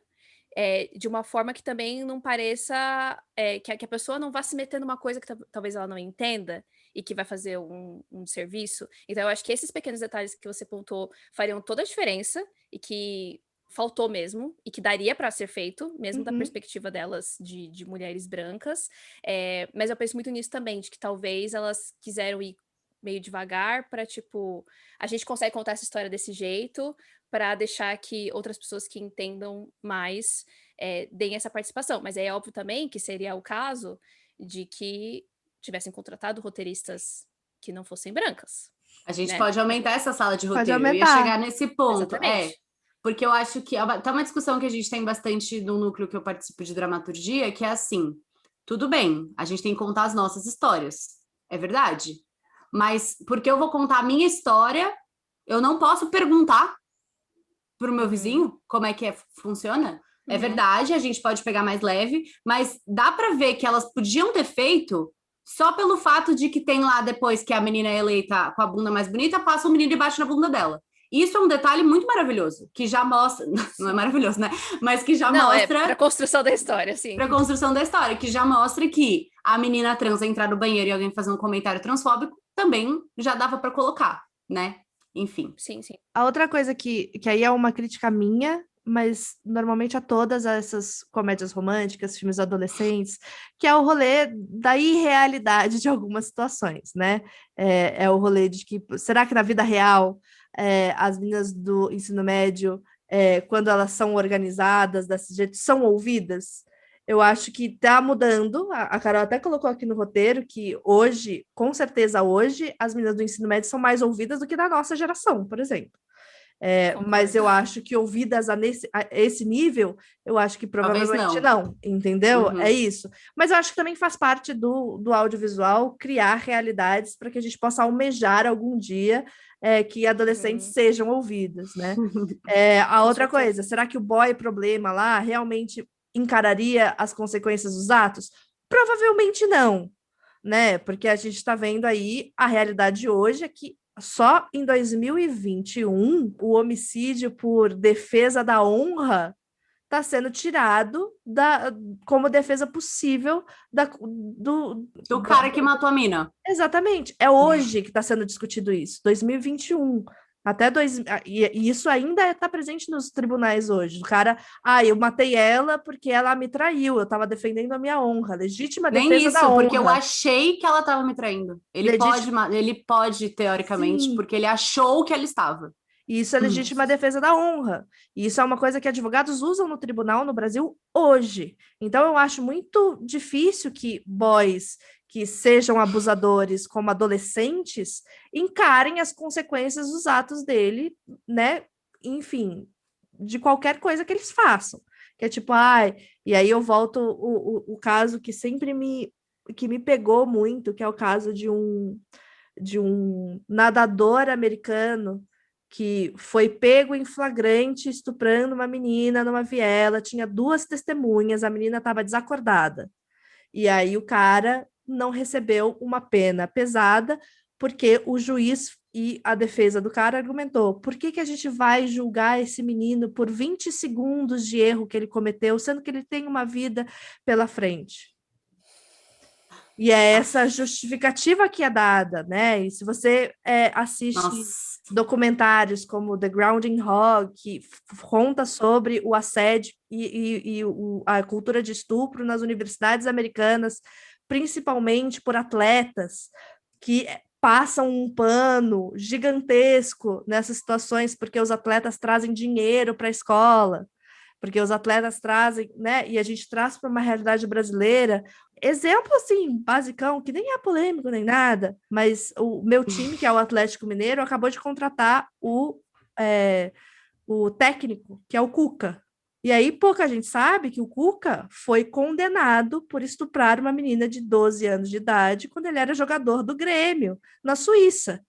de uma forma que também não pareça... que a pessoa não vá se meter numa coisa que talvez ela não entenda e que vai fazer um serviço. Então, eu acho que esses pequenos detalhes que você pontuou fariam toda a diferença e que faltou mesmo, e que daria para ser feito, mesmo da perspectiva delas, de mulheres brancas. Mas eu penso muito nisso também, de que talvez elas quiseram ir meio devagar para, tipo, a gente consegue contar essa história desse jeito para deixar que outras pessoas que entendam mais deem essa participação. Mas é óbvio também que seria o caso de que tivessem contratado roteiristas que não fossem brancas. A gente pode aumentar essa sala de roteiro. Pode aumentar. Eu ia chegar nesse ponto. Exatamente. Porque eu acho que tá uma discussão que a gente tem bastante no núcleo que eu participo de dramaturgia, que é assim, tudo bem, a gente tem que contar as nossas histórias, é verdade. Mas porque eu vou contar a minha história, eu não posso perguntar pro meu vizinho como é que funciona? É verdade, a gente pode pegar mais leve, mas dá para ver que elas podiam ter feito só pelo fato de que tem lá, depois que a menina é eleita com a bunda mais bonita, passa o menino e bate na bunda dela. Isso é um detalhe muito maravilhoso, que já mostra... Não é maravilhoso, né? Mas que já mostra... Pra construção da história, sim. Pra construção da história, que já mostra que a menina trans entrar no banheiro e alguém fazer um comentário transfóbico também já dava para colocar, né? Enfim. Sim, sim. A outra coisa que aí é uma crítica minha, mas normalmente a todas essas comédias românticas, filmes adolescentes, que é o rolê da irrealidade de algumas situações, né? É o rolê de que, será que na vida real as meninas do ensino médio, quando elas são organizadas desse jeito, são ouvidas? Eu acho que tá mudando. A Carol até colocou aqui no roteiro que hoje, com certeza hoje, as meninas do ensino médio são mais ouvidas do que da nossa geração, por exemplo. Mas eu acho que ouvidas a esse nível, eu acho que provavelmente não, entendeu? É isso. Mas eu acho que também faz parte do audiovisual criar realidades para que a gente possa almejar algum dia que adolescentes sejam ouvidas, né? A outra coisa, será que o boy problema lá realmente encararia as consequências dos atos? Provavelmente não, né? Porque a gente está vendo aí a realidade hoje é que só em 2021 o homicídio por defesa da honra está sendo tirado como defesa possível do cara que matou a mina. Exatamente. É hoje que está sendo discutido isso, 2021. E isso ainda está presente nos tribunais hoje. O cara, eu matei ela porque ela me traiu, eu estava defendendo a minha honra, legítima Nem defesa da isso, porque eu honra. achei que ela estava me traindo. Ele pode, teoricamente, Sim. porque ele achou que ela estava. E isso é legítima defesa da honra. E isso é uma coisa que advogados usam no tribunal no Brasil hoje. Então, eu acho muito difícil que boys que sejam abusadores como adolescentes encarem as consequências dos atos dele, né? Enfim, de qualquer coisa que eles façam. Que é tipo, e aí eu volto o caso que sempre que me pegou muito, que é o caso de um nadador americano que foi pego em flagrante estuprando uma menina numa viela, tinha 2 testemunhas, a menina estava desacordada. E aí o cara não recebeu uma pena pesada, porque o juiz e a defesa do cara argumentou: por que a gente vai julgar esse menino por 20 segundos de erro que ele cometeu, sendo que ele tem uma vida pela frente? E é essa justificativa que é dada, né? E se você assiste documentários como The Grounding Hog, que conta sobre o assédio e a cultura de estupro nas universidades americanas, principalmente por atletas que passam um pano gigantesco nessas situações, porque os atletas trazem dinheiro para a escola, porque os atletas trazem, né? E a gente traz para uma realidade brasileira. Exemplo, assim, basicão, que nem é polêmico nem nada, mas o meu time, que é o Atlético Mineiro, acabou de contratar o técnico, que é o Cuca. E aí pouca gente sabe que o Cuca foi condenado por estuprar uma menina de 12 anos de idade quando ele era jogador do Grêmio, na Suíça.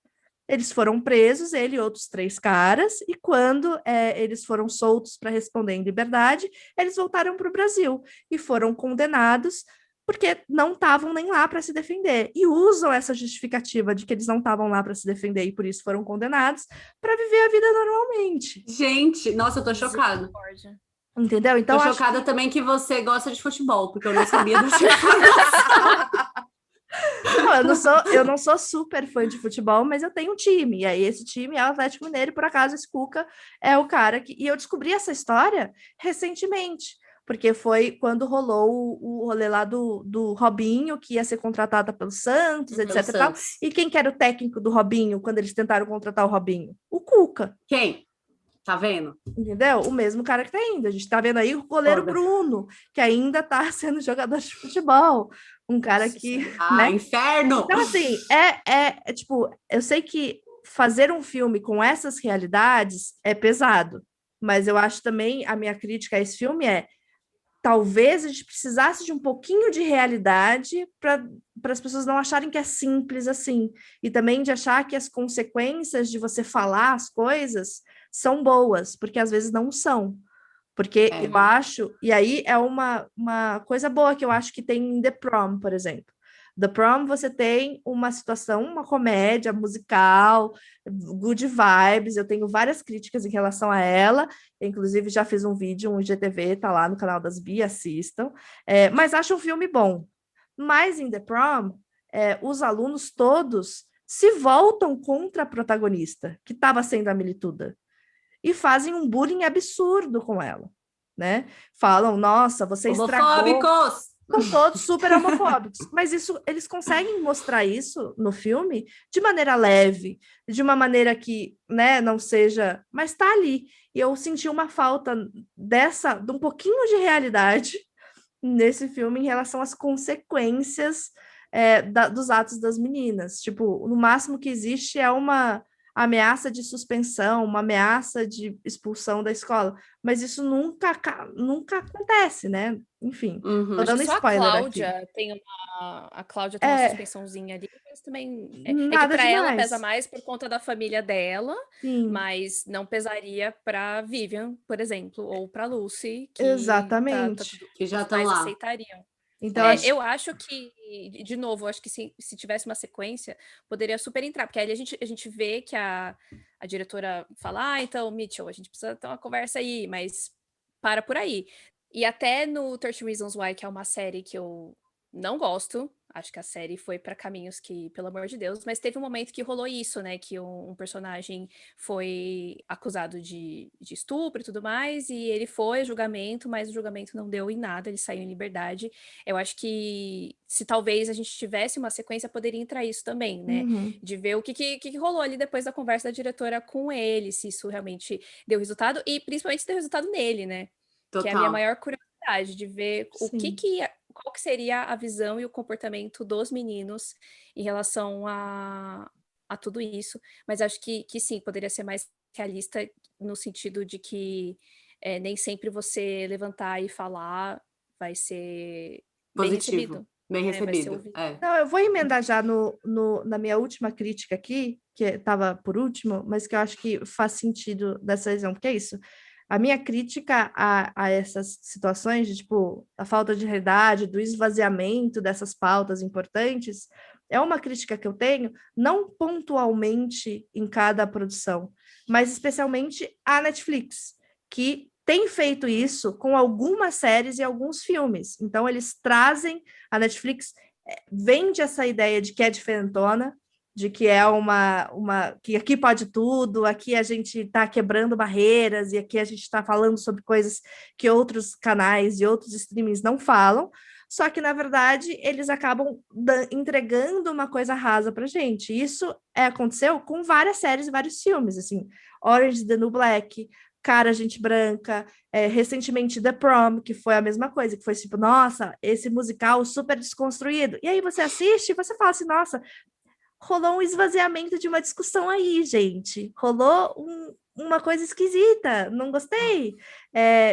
Eles foram presos, ele e outros 3 caras, e quando eles foram soltos para responder em liberdade, eles voltaram para o Brasil e foram condenados porque não estavam nem lá para se defender. E usam essa justificativa de que eles não estavam lá para se defender e por isso foram condenados para viver a vida normalmente. Gente, nossa, eu tô chocada. Entendeu? Então, tô chocada também que você gosta de futebol, porque eu não sabia dessa informação. Não, eu não sou super fã de futebol, mas eu tenho um time. E aí, esse time é o Atlético Mineiro, e por acaso esse Cuca é o cara que. E eu descobri essa história recentemente, porque foi quando rolou o rolê lá do Robinho, que ia ser contratada pelo Santos, etc. E tal. E quem que era o técnico do Robinho quando eles tentaram contratar o Robinho? O Cuca. Quem? Tá vendo? Entendeu? O mesmo cara que tá indo. A gente tá vendo aí o goleiro Bruno, que ainda tá sendo jogador de futebol. Um cara que. Né? Inferno! Então, assim, tipo, eu sei que fazer um filme com essas realidades é pesado, mas eu acho também, a minha crítica a esse filme talvez a gente precisasse de um pouquinho de realidade para as pessoas não acharem que é simples assim, e também de achar que as consequências de você falar as coisas são boas, porque às vezes não são. Porque eu acho, e aí é uma coisa boa que eu acho que tem em The Prom, por exemplo. The Prom, você tem uma situação, uma comédia musical, good vibes, eu tenho várias críticas em relação a ela, inclusive já fiz um vídeo, um IGTV, tá lá no canal das Bi, assistam, mas acho um filme bom. Mas em The Prom, os alunos todos se voltam contra a protagonista, que estava sendo a milituda, e fazem um bullying absurdo com ela, né? Falam, nossa, você estragou... São todos super homofóbicos, mas isso eles conseguem mostrar isso no filme de maneira leve, de uma maneira que, né, não seja, mas tá ali. E eu senti uma falta de um pouquinho de realidade nesse filme em relação às consequências dos atos das meninas. Tipo, no máximo que existe é uma ameaça de suspensão, uma ameaça de expulsão da escola, mas isso nunca acontece, né? Enfim, tô dando spoiler a Cláudia aqui. A Cláudia tem uma suspensãozinha ali, mas também nada que para ela demais. pesa mais por conta da família dela, Sim. mas não pesaria para Vivian, por exemplo, ou para Lucy, que exatamente, que já estão lá. Aceitariam. Então, eu acho que, de novo, eu acho que se tivesse uma sequência, poderia super entrar, porque aí a gente vê que a diretora fala, então, Mitchell, a gente precisa ter uma conversa aí, mas para por aí. E até no 13 Reasons Why, que é uma série que eu não gosto, Acho que a série foi para caminhos que, pelo amor de Deus, mas teve um momento que rolou isso, né? Que um personagem foi acusado de estupro e tudo mais, e ele foi a julgamento, mas o julgamento não deu em nada, ele saiu em liberdade. Eu acho que se talvez a gente tivesse uma sequência, poderia entrar isso também, né? Uhum. De ver o que rolou ali depois da conversa da diretora com ele, se isso realmente deu resultado, e principalmente se deu resultado nele, né? Que é a minha Total. maior curiosidade de ver Sim. qual que seria a visão e o comportamento dos meninos em relação a tudo isso. Mas acho que sim, poderia ser mais realista no sentido de que nem sempre você levantar e falar vai ser bem Positivo. recebido, Bem né? Vai ser recebido. ouvido. É. Não, eu vou emendar já na minha última crítica aqui, que estava por último, mas que eu acho que faz sentido dessa visão, porque é isso. A minha crítica a essas situações de, tipo, a falta de realidade, do esvaziamento dessas pautas importantes, é uma crítica que eu tenho, não pontualmente em cada produção, mas especialmente à Netflix, que tem feito isso com algumas séries e alguns filmes. Então, eles trazem, a Netflix vende essa ideia de que é diferentona, de que é que aqui pode tudo, aqui a gente está quebrando barreiras e aqui a gente está falando sobre coisas que outros canais e outros streamings não falam, só que, na verdade, eles acabam entregando uma coisa rasa pra gente. Isso aconteceu com várias séries e vários filmes, assim, Orange is the New Black, Cara, Gente Branca, recentemente The Prom, que foi a mesma coisa, que foi tipo, nossa, esse musical super desconstruído. E aí você assiste e você fala assim, nossa, rolou um esvaziamento de uma discussão aí, gente. Rolou uma coisa esquisita, não gostei.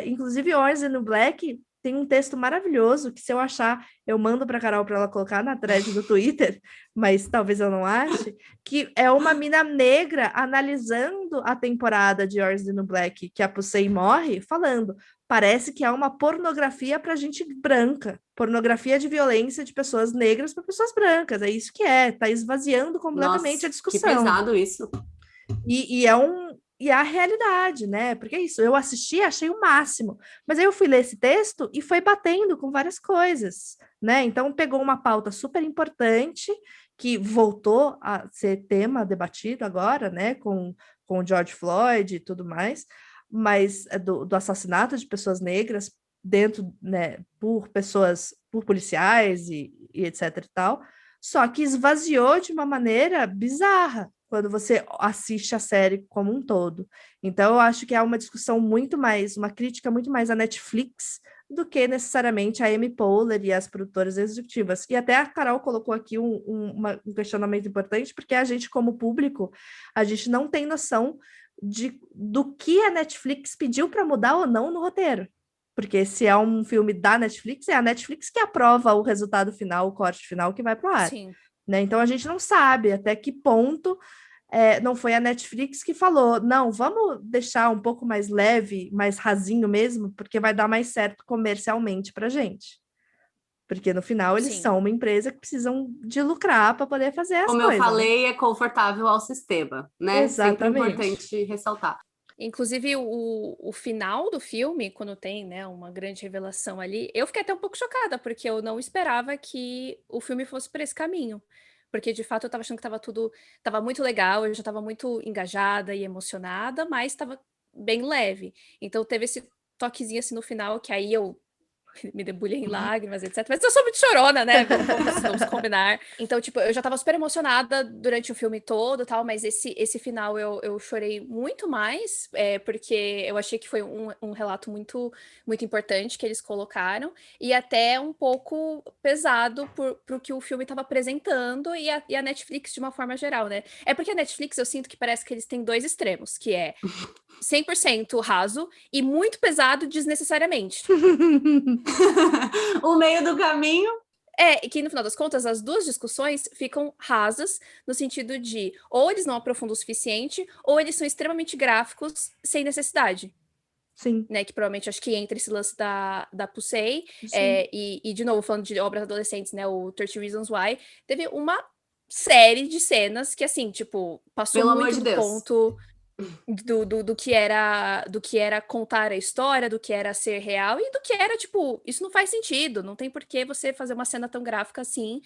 Inclusive, Orange is the New Black tem um texto maravilhoso que, se eu achar, eu mando para Carol para ela colocar na thread do Twitter, mas talvez eu não ache, que é uma mina negra analisando a temporada de Orange is the New Black, que a Pussy morre, falando: parece que há uma pornografia para gente branca, pornografia de violência de pessoas negras para pessoas brancas, é isso que tá esvaziando completamente a Nossa, que discussão. pesado isso. E é a realidade, né? Porque é isso, eu assisti, achei o máximo. Mas aí eu fui ler esse texto e foi batendo com várias coisas, né? Então pegou uma pauta super importante que voltou a ser tema debatido agora, né? Com o George Floyd e tudo mais, mas do assassinato de pessoas negras dentro, né? Por policiais e etc e tal. Só que esvaziou de uma maneira bizarra quando você assiste a série como um todo. Então, eu acho que é uma discussão muito mais, uma crítica muito mais à Netflix do que necessariamente a Amy Poehler e as produtoras executivas. E até a Carol colocou aqui um questionamento importante, porque a gente, como público, a gente não tem noção do que a Netflix pediu para mudar ou não no roteiro. Porque se é um filme da Netflix, é a Netflix que aprova o resultado final, o corte final que vai para o ar. Sim. Né? Então a gente não sabe até que ponto não foi a Netflix que falou, não, vamos deixar um pouco mais leve, mais rasinho mesmo, porque vai dar mais certo comercialmente para a gente. Porque no final eles Sim. são uma empresa que precisam de lucrar para poder fazer as Como coisas. eu falei, é confortável ao sistema, né? Sempre Exatamente. importante ressaltar. Inclusive, o final do filme, quando tem, né, uma grande revelação ali, eu fiquei até um pouco chocada, porque eu não esperava que o filme fosse por esse caminho. Porque, de fato, eu tava achando que tava muito legal, eu já tava muito engajada e emocionada, mas tava bem leve. Então, teve esse toquezinho assim no final, que aí eu me debulhei em lágrimas, etc. Mas eu sou muito chorona, né? Vamos combinar. Então, tipo, eu já tava super emocionada durante o filme todo, tal, mas esse final eu chorei muito mais, porque eu achei que foi um relato muito, muito importante que eles colocaram, e até um pouco pesado pro que o filme tava apresentando e a Netflix de uma forma geral, né? É porque a Netflix, eu sinto que parece que eles têm dois extremos, que é 100% raso e muito pesado desnecessariamente. O meio do caminho. E que no final das contas, as duas discussões ficam rasas, no sentido de ou eles não aprofundam o suficiente, ou eles são extremamente gráficos sem necessidade. Sim. Né, que provavelmente acho que entra esse lance da Pussy. E de novo, falando de obras adolescentes, né? O 30 Reasons Why, teve uma série de cenas que, assim, tipo, passou Pelo muito amor de do Deus. ponto. do que era contar a história, do que era ser real e do que era, tipo, isso não faz sentido, não tem por que você fazer uma cena tão gráfica assim,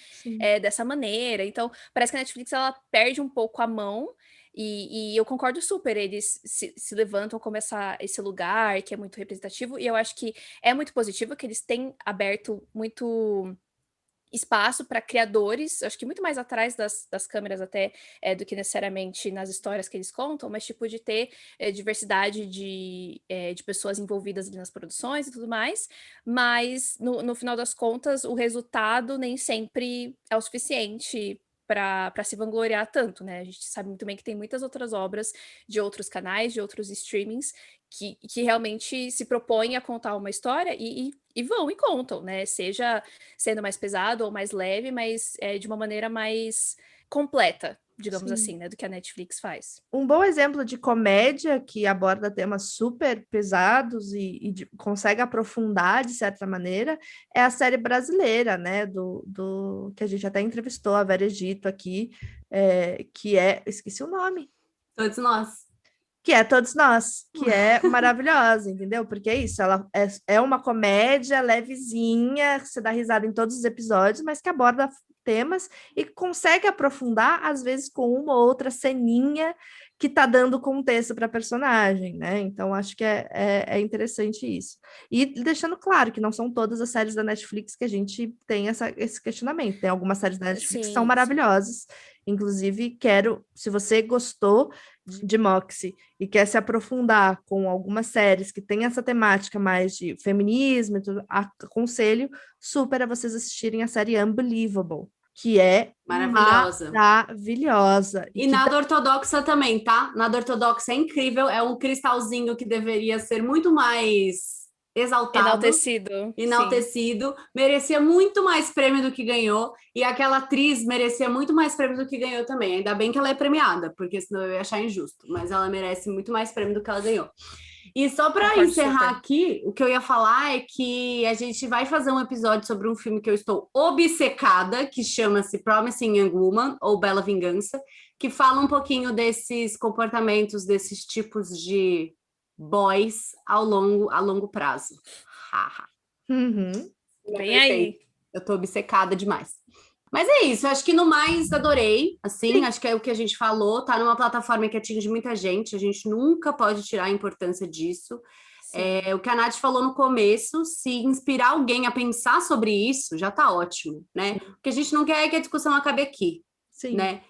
dessa maneira. Então, parece que a Netflix, ela perde um pouco a mão e eu concordo super, eles se levantam como esse lugar que é muito representativo e eu acho que é muito positivo que eles têm aberto muito espaço para criadores, acho que muito mais atrás das câmeras até do que necessariamente nas histórias que eles contam, mas tipo de ter diversidade de pessoas envolvidas ali nas produções e tudo mais, mas no final das contas o resultado nem sempre é o suficiente para se vangloriar tanto, né? A gente sabe muito bem que tem muitas outras obras de outros canais, de outros streamings, que realmente se propõem a contar uma história e vão e contam, né? Seja sendo mais pesado ou mais leve, mas de uma maneira mais completa, digamos assim, né? Do que a Netflix faz. Um bom exemplo de comédia que aborda temas super pesados e consegue aprofundar de certa maneira é a série brasileira, né? Do que a gente até entrevistou a Vera Egito aqui, que esqueci o nome. Todos nós. Que é Todos Nós, que é maravilhosa, entendeu? Porque é isso, ela é uma comédia levezinha, você dá risada em todos os episódios, mas que aborda temas e consegue aprofundar, às vezes, com uma ou outra ceninha que tá dando contexto para a personagem, né? Então, acho que é interessante isso. E deixando claro que não são todas as séries da Netflix que a gente tem esse questionamento. Tem algumas séries da Netflix que são maravilhosas. Inclusive, se você gostou de Moxie e quer se aprofundar com algumas séries que tem essa temática mais de feminismo e tudo, aconselho super a vocês assistirem a série Unbelievable, que é maravilhosa. E Nada Ortodoxa também, tá? Nada Ortodoxa é incrível, é um cristalzinho que deveria ser muito mais exaltado. Enaltecido. Merecia muito mais prêmio do que ganhou. E aquela atriz merecia muito mais prêmio do que ganhou também. Ainda bem que ela é premiada, porque senão eu ia achar injusto. Mas ela merece muito mais prêmio do que ela ganhou. E só para encerrar aqui, o que eu ia falar é que a gente vai fazer um episódio sobre um filme que eu estou obcecada, que chama-se Promising Young Woman, ou Bela Vingança, que fala um pouquinho desses comportamentos, desses tipos de boys a longo prazo. Bem aí. Eu tô obcecada demais. Mas é isso, acho que no mais adorei, assim, acho que é o que a gente falou, tá numa plataforma que atinge muita gente, a gente nunca pode tirar a importância disso. O que a Nath falou no começo, se inspirar alguém a pensar sobre isso, já tá ótimo, né? O que a gente não quer é que a discussão acabe aqui, né?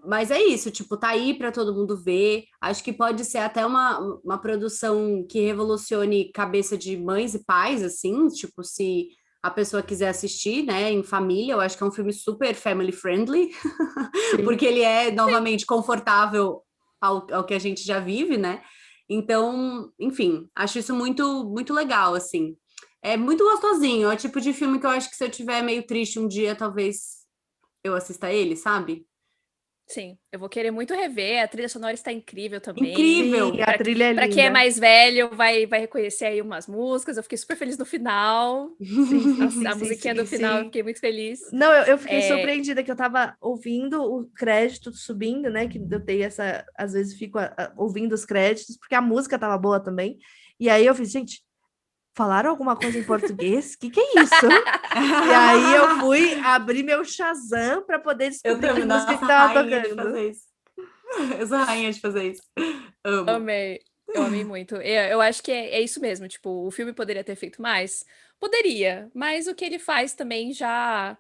Mas é isso, tipo, tá aí para todo mundo ver. Acho que pode ser até uma produção que revolucione cabeça de mães e pais, assim, tipo, se a pessoa quiser assistir, né, em família. Eu acho que é um filme super family friendly, porque ele é, novamente, confortável ao que a gente já vive, né? Então, enfim, acho isso muito, muito legal, assim. É muito gostosinho, é o tipo de filme que eu acho que se eu tiver meio triste um dia, talvez eu assista ele, sabe? Sim, eu vou querer muito rever, a trilha sonora está incrível também. Incrível! Sim, a trilha é linda. Pra quem é mais velho, vai reconhecer aí umas músicas, eu fiquei super feliz no final. A musiquinha do final, eu fiquei muito feliz. Não, eu fiquei surpreendida que eu tava ouvindo o crédito subindo, né, que eu tenho às vezes fico ouvindo os créditos, porque a música tava boa também, e aí eu fiz, gente, falaram alguma coisa em português? O que é isso? E aí eu fui abrir meu Shazam para poder descobrir que música que tava tocando. Eu sou rainha de fazer isso. Amo. Amei. Eu amei muito. Eu acho que é isso mesmo. Tipo, o filme poderia ter feito mais? Poderia. Mas o que ele faz também já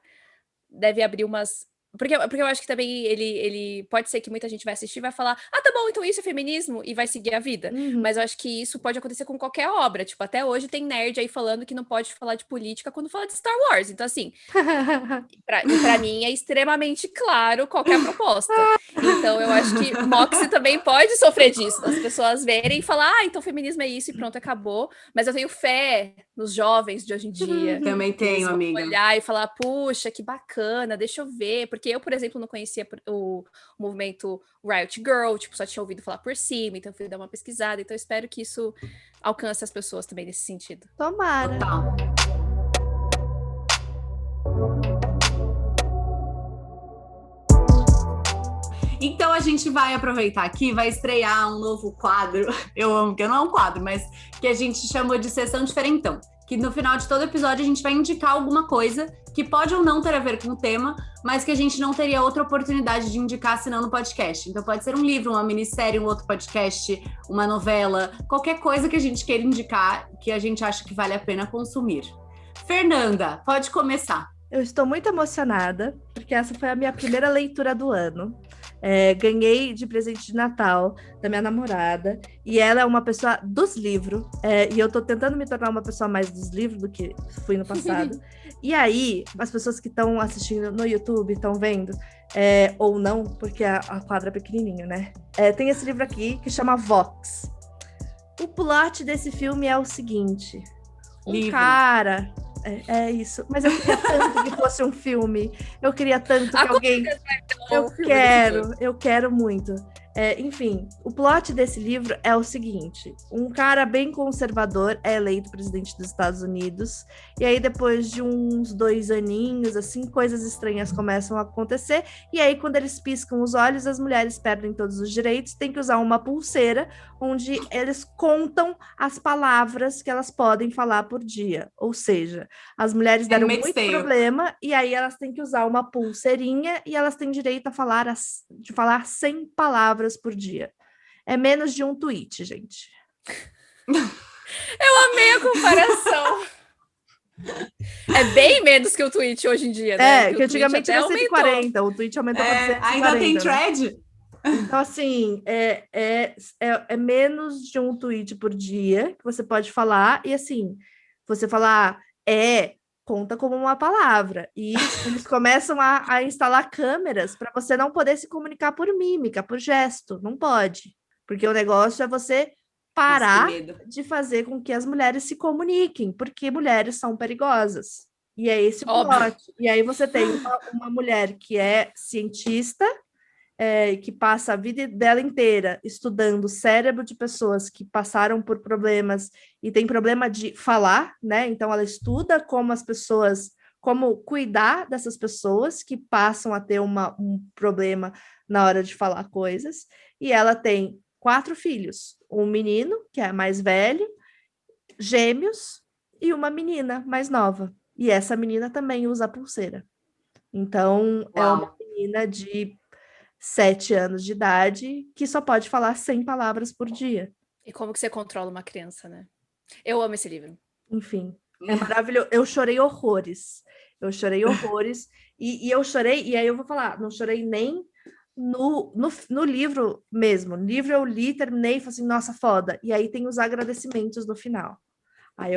deve abrir umas... Porque eu acho que também ele pode ser que muita gente vai assistir e vai falar, tá bom, então isso é feminismo, e vai seguir a vida. Mas eu acho que isso pode acontecer com qualquer obra. Tipo, até hoje tem nerd aí falando que não pode falar de política quando fala de Star Wars. Então, assim, pra mim é extremamente claro qual que é a proposta. Então, eu acho que Moxie também pode sofrer disso. As pessoas verem e falar, então feminismo é isso e pronto, acabou. Mas eu tenho fé nos jovens de hoje em dia. Também tenho, amiga. Olhar e falar, puxa, que bacana, deixa eu ver. Porque eu, por exemplo, não conhecia o movimento Riot Girl, tipo, só tinha ouvido falar por cima, então fui dar uma pesquisada. Então, eu espero que isso alcance as pessoas também nesse sentido. Tomara. Total. Então a gente vai aproveitar aqui, vai estrear um novo quadro. Eu amo, que não é um quadro, mas que a gente chamou de Sessão Diferentão. Que no final de todo episódio a gente vai indicar alguma coisa que pode ou não ter a ver com o tema, mas que a gente não teria outra oportunidade de indicar senão no podcast. Então pode ser um livro, uma minissérie, um outro podcast, uma novela, qualquer coisa que a gente queira indicar que a gente acha que vale a pena consumir. Fernanda, pode começar. Eu estou muito emocionada, porque essa foi a minha primeira leitura do ano. Ganhei de presente de Natal da minha namorada, e ela é uma pessoa dos livros, e eu tô tentando me tornar uma pessoa mais dos livros do que fui no passado. E aí, as pessoas que estão assistindo no YouTube, estão vendo, ou não, porque a quadra é pequenininha, né? Tem esse livro aqui que chama Vox. O plot desse filme é o seguinte: cara... É isso, mas eu queria tanto que fosse um filme. Eu queria tanto que alguém... Eu quero muito. Enfim, o plot desse livro é o seguinte: um cara bem conservador é eleito presidente dos Estados Unidos, e aí depois de uns 2 aninhos, assim, coisas estranhas começam a acontecer, e aí quando eles piscam os olhos, as mulheres perdem todos os direitos, tem que usar uma pulseira onde eles contam as palavras que elas podem falar por dia. Ou seja, as mulheres deram muito problema, e aí elas têm que usar uma pulseirinha, e elas têm direito a falar 100 palavras por dia. É menos de um tweet, gente. Eu amei a comparação. É bem menos que o tweet hoje em dia, né? Que antigamente era 140, o tweet aumentou para 240. Ainda tem thread? Então, assim, é menos de um tweet por dia que você pode falar, e assim, você falar conta como uma palavra. E eles começam a instalar câmeras para você não poder se comunicar por mímica, por gesto. Não pode. Porque o negócio é você parar de fazer com que as mulheres se comuniquem, porque mulheres são perigosas. E é esse o plot. E aí você tem uma mulher que é cientista, que passa a vida dela inteira estudando o cérebro de pessoas que passaram por problemas e tem problema de falar, né? Então ela estuda como cuidar dessas pessoas que passam a ter um problema na hora de falar coisas. E ela tem 4 filhos, um menino, que é mais velho, gêmeos, e uma menina mais nova. E essa menina também usa pulseira. Então, é uma menina de 7 anos de idade, que só pode falar 100 palavras por dia. E como que você controla uma criança, né? Eu amo esse livro. Enfim, é maravilhoso. Eu chorei horrores. E eu chorei, e aí eu vou falar, não chorei nem no livro mesmo. No livro eu li, terminei e falei assim, nossa, foda. E aí tem os agradecimentos no final. Aí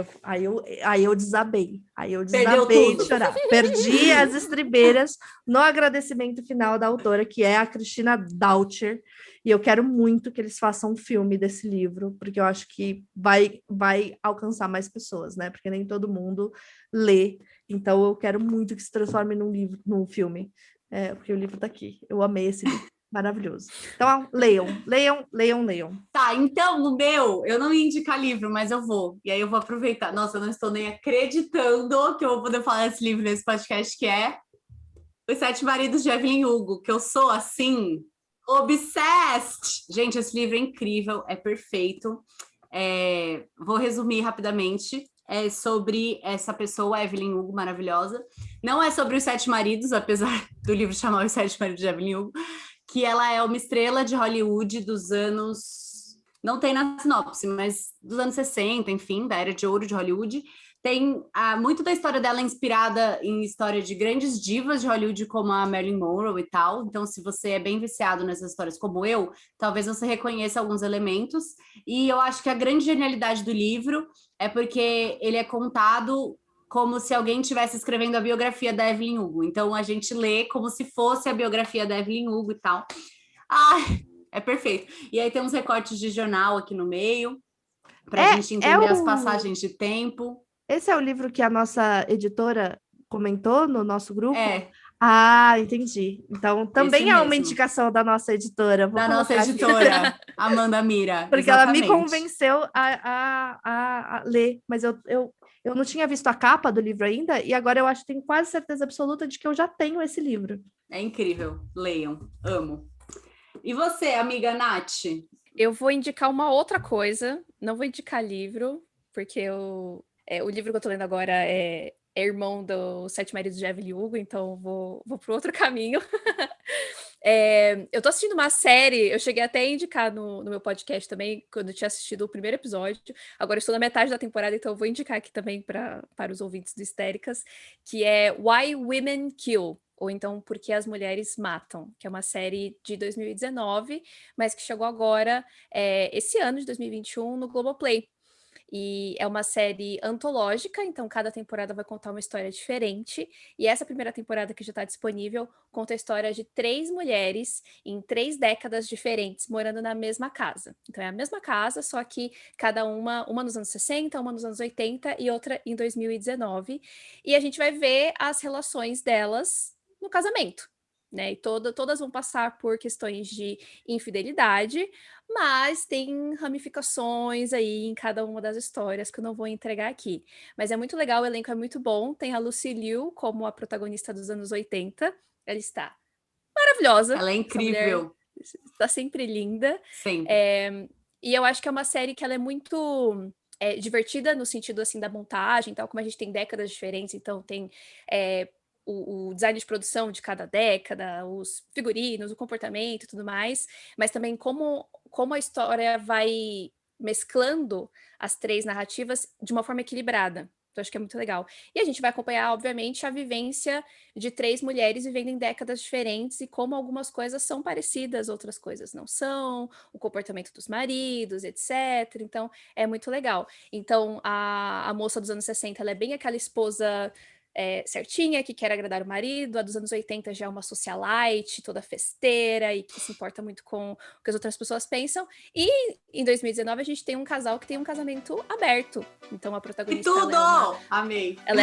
eu desabei. De chorar. Perdi as estribeiras no agradecimento final da autora, que é a Christina Doucher. E eu quero muito que eles façam um filme desse livro, porque eu acho que vai alcançar mais pessoas, né? Porque nem todo mundo lê. Então eu quero muito que se transforme num filme. Porque o livro tá aqui. Eu amei esse livro. Maravilhoso. Então, leiam. Tá, então, o meu, eu não ia indicar livro, mas eu vou. E aí eu vou aproveitar. Nossa, eu não estou nem acreditando que eu vou poder falar desse livro nesse podcast, que é Os 7 Maridos de Evelyn Hugo, que eu sou, assim, obsessed. Gente, esse livro é incrível, é perfeito. Vou resumir rapidamente. É sobre essa pessoa, Evelyn Hugo, maravilhosa. Não é sobre os 7 maridos, apesar do livro chamar Os 7 Maridos de Evelyn Hugo, que ela é uma estrela de Hollywood dos anos... Não tem na sinopse, mas dos anos 60, enfim, da era de ouro de Hollywood. Tem muito da história dela inspirada em história de grandes divas de Hollywood, como a Marilyn Monroe e tal. Então, se você é bem viciado nessas histórias como eu, talvez você reconheça alguns elementos. E eu acho que a grande genialidade do livro é porque ele é contado como se alguém estivesse escrevendo a biografia da Evelyn Hugo. Então, a gente lê como se fosse a biografia da Evelyn Hugo e tal. É perfeito. E aí tem uns recortes de jornal aqui no meio, para a gente entender as passagens de tempo. Esse é o livro que a nossa editora comentou no nosso grupo? Entendi. Então, também é uma indicação da nossa editora. Da nossa editora, Amanda Mira. Porque exatamente. Ela me convenceu a ler, mas eu não tinha visto a capa do livro ainda, e agora eu acho que tenho quase certeza absoluta de que eu já tenho esse livro. É incrível. Leiam. Amo. E você, amiga Nath? Eu vou indicar uma outra coisa, não vou indicar livro, porque o livro que eu tô lendo agora é irmão do Sete Maridos de Evelyn Hugo, então vou pro outro caminho. Eu tô assistindo uma série, eu cheguei até a indicar no meu podcast também, quando eu tinha assistido o primeiro episódio. Agora eu estou na metade da temporada, então eu vou indicar aqui também para os ouvintes do Histéricas, que é Why Women Kill, ou então Por que as Mulheres Matam, que é uma série de 2019, mas que chegou agora, esse ano de 2021, no Globoplay. E é uma série antológica, então cada temporada vai contar uma história diferente. E essa primeira temporada que já está disponível conta a história de 3 mulheres em 3 décadas diferentes, morando na mesma casa. Então é a mesma casa, só que cada uma nos anos 60, uma nos anos 80 e outra em 2019. E a gente vai ver as relações delas no casamento, né? E todas vão passar por questões de infidelidade, mas tem ramificações aí em cada uma das histórias que eu não vou entregar aqui. Mas é muito legal, o elenco é muito bom. Tem a Lucy Liu como a protagonista dos anos 80. Ela está maravilhosa. Ela é incrível. Está sempre linda. Sempre. E eu acho que é uma série que ela é muito divertida no sentido assim da montagem, tal, como a gente tem décadas diferentes, então tem o design de produção de cada década, os figurinos, o comportamento e tudo mais, mas também como a história vai mesclando as 3 narrativas de uma forma equilibrada. Então, acho que é muito legal. E a gente vai acompanhar, obviamente, a vivência de 3 mulheres vivendo em décadas diferentes e como algumas coisas são parecidas, outras coisas não são, o comportamento dos maridos, etc. Então, é muito legal. Então, a moça dos anos 60, ela é bem aquela esposa certinha, que quer agradar o marido. A dos anos 80 já é uma socialite, toda festeira e que se importa muito com o que as outras pessoas pensam. E em 2019 a gente tem um casal que tem um casamento aberto. Então a protagonista... E tudo! Amei! Ela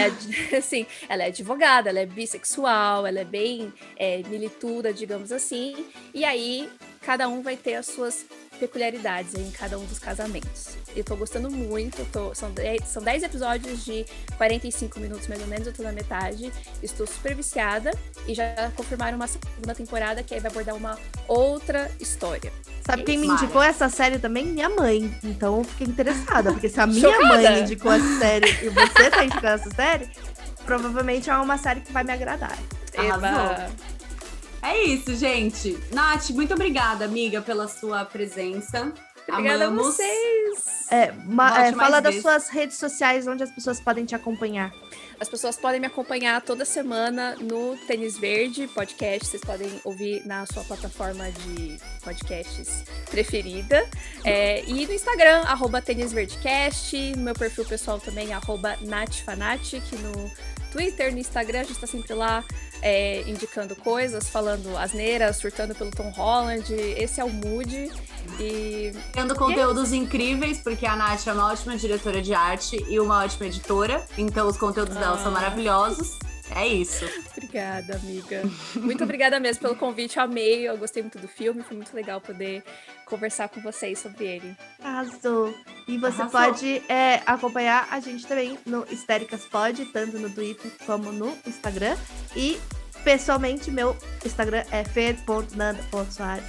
assim, ela é advogada, ela é bissexual, ela é bem milituda, digamos assim. E aí cada um vai ter as suas peculiaridades em cada um dos casamentos. Eu tô gostando muito, são 10 episódios de 45 minutos mais ou menos, eu tô na metade, estou super viciada e já confirmaram uma segunda temporada que aí vai abordar uma outra história. Sabe quem me indicou essa série também? Minha mãe. Então eu fiquei interessada, porque se a minha mãe indicou essa série e você tá indicando essa série, provavelmente é uma série que vai me agradar. Arrasou. É isso, gente. Nath, muito obrigada, amiga, pela sua presença. Obrigada a vocês. Fala das suas redes sociais, onde as pessoas podem te acompanhar. As pessoas podem me acompanhar toda semana no Tênis Verde podcast. Vocês podem ouvir na sua plataforma de podcasts preferida. E no Instagram, @TênisVerdeCast. No meu perfil pessoal também, @NathFanatic. No Twitter, no Instagram, a gente tá sempre lá indicando coisas, falando asneiras, surtando pelo Tom Holland. Esse é o mood. E tendo conteúdos incríveis, porque a Nath é uma ótima diretora de arte e uma ótima editora. Então os conteúdos dela são maravilhosos. É isso. Obrigada, amiga. Muito obrigada mesmo pelo convite. Eu amei, eu gostei muito do filme. Foi muito legal poder conversar com vocês sobre ele. Arrasou. E você pode acompanhar a gente também no Histéricas Pod, tanto no Twitter como no Instagram. E, pessoalmente, meu Instagram é fer.nanda.soares.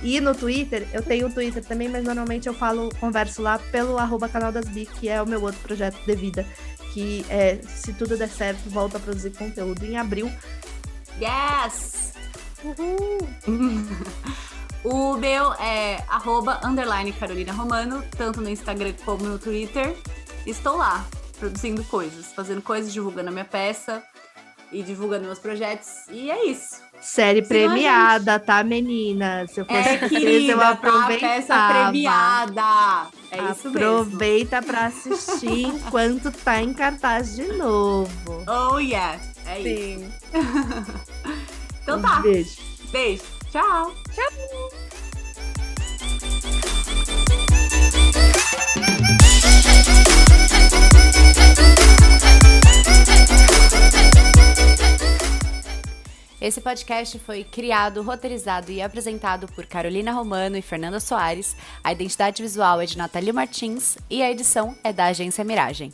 E no Twitter, eu tenho o Twitter também, mas normalmente eu converso lá pelo @canaldasbi, que é o meu outro projeto de vida, que se tudo der certo, volta a produzir conteúdo em abril. Yes! Uhul! O meu é @Carolina Romano, tanto no Instagram como no Twitter. Estou lá, produzindo coisas, fazendo coisas, divulgando a minha peça e divulgando meus projetos. E é isso. Série premiada, tá, meninas? Se eu fosse querida, eu aproveitava. Peça premiada. É isso mesmo. Aproveita pra assistir enquanto tá em cartaz de novo. Oh, yeah. É Sim. Isso. Então tá. Beijo. Beijo. Tchau. Tchau. Esse podcast foi criado, roteirizado e apresentado por Carolina Romano e Fernanda Soares. A identidade visual é de Nathalie Martins e a edição é da Agência Miragem.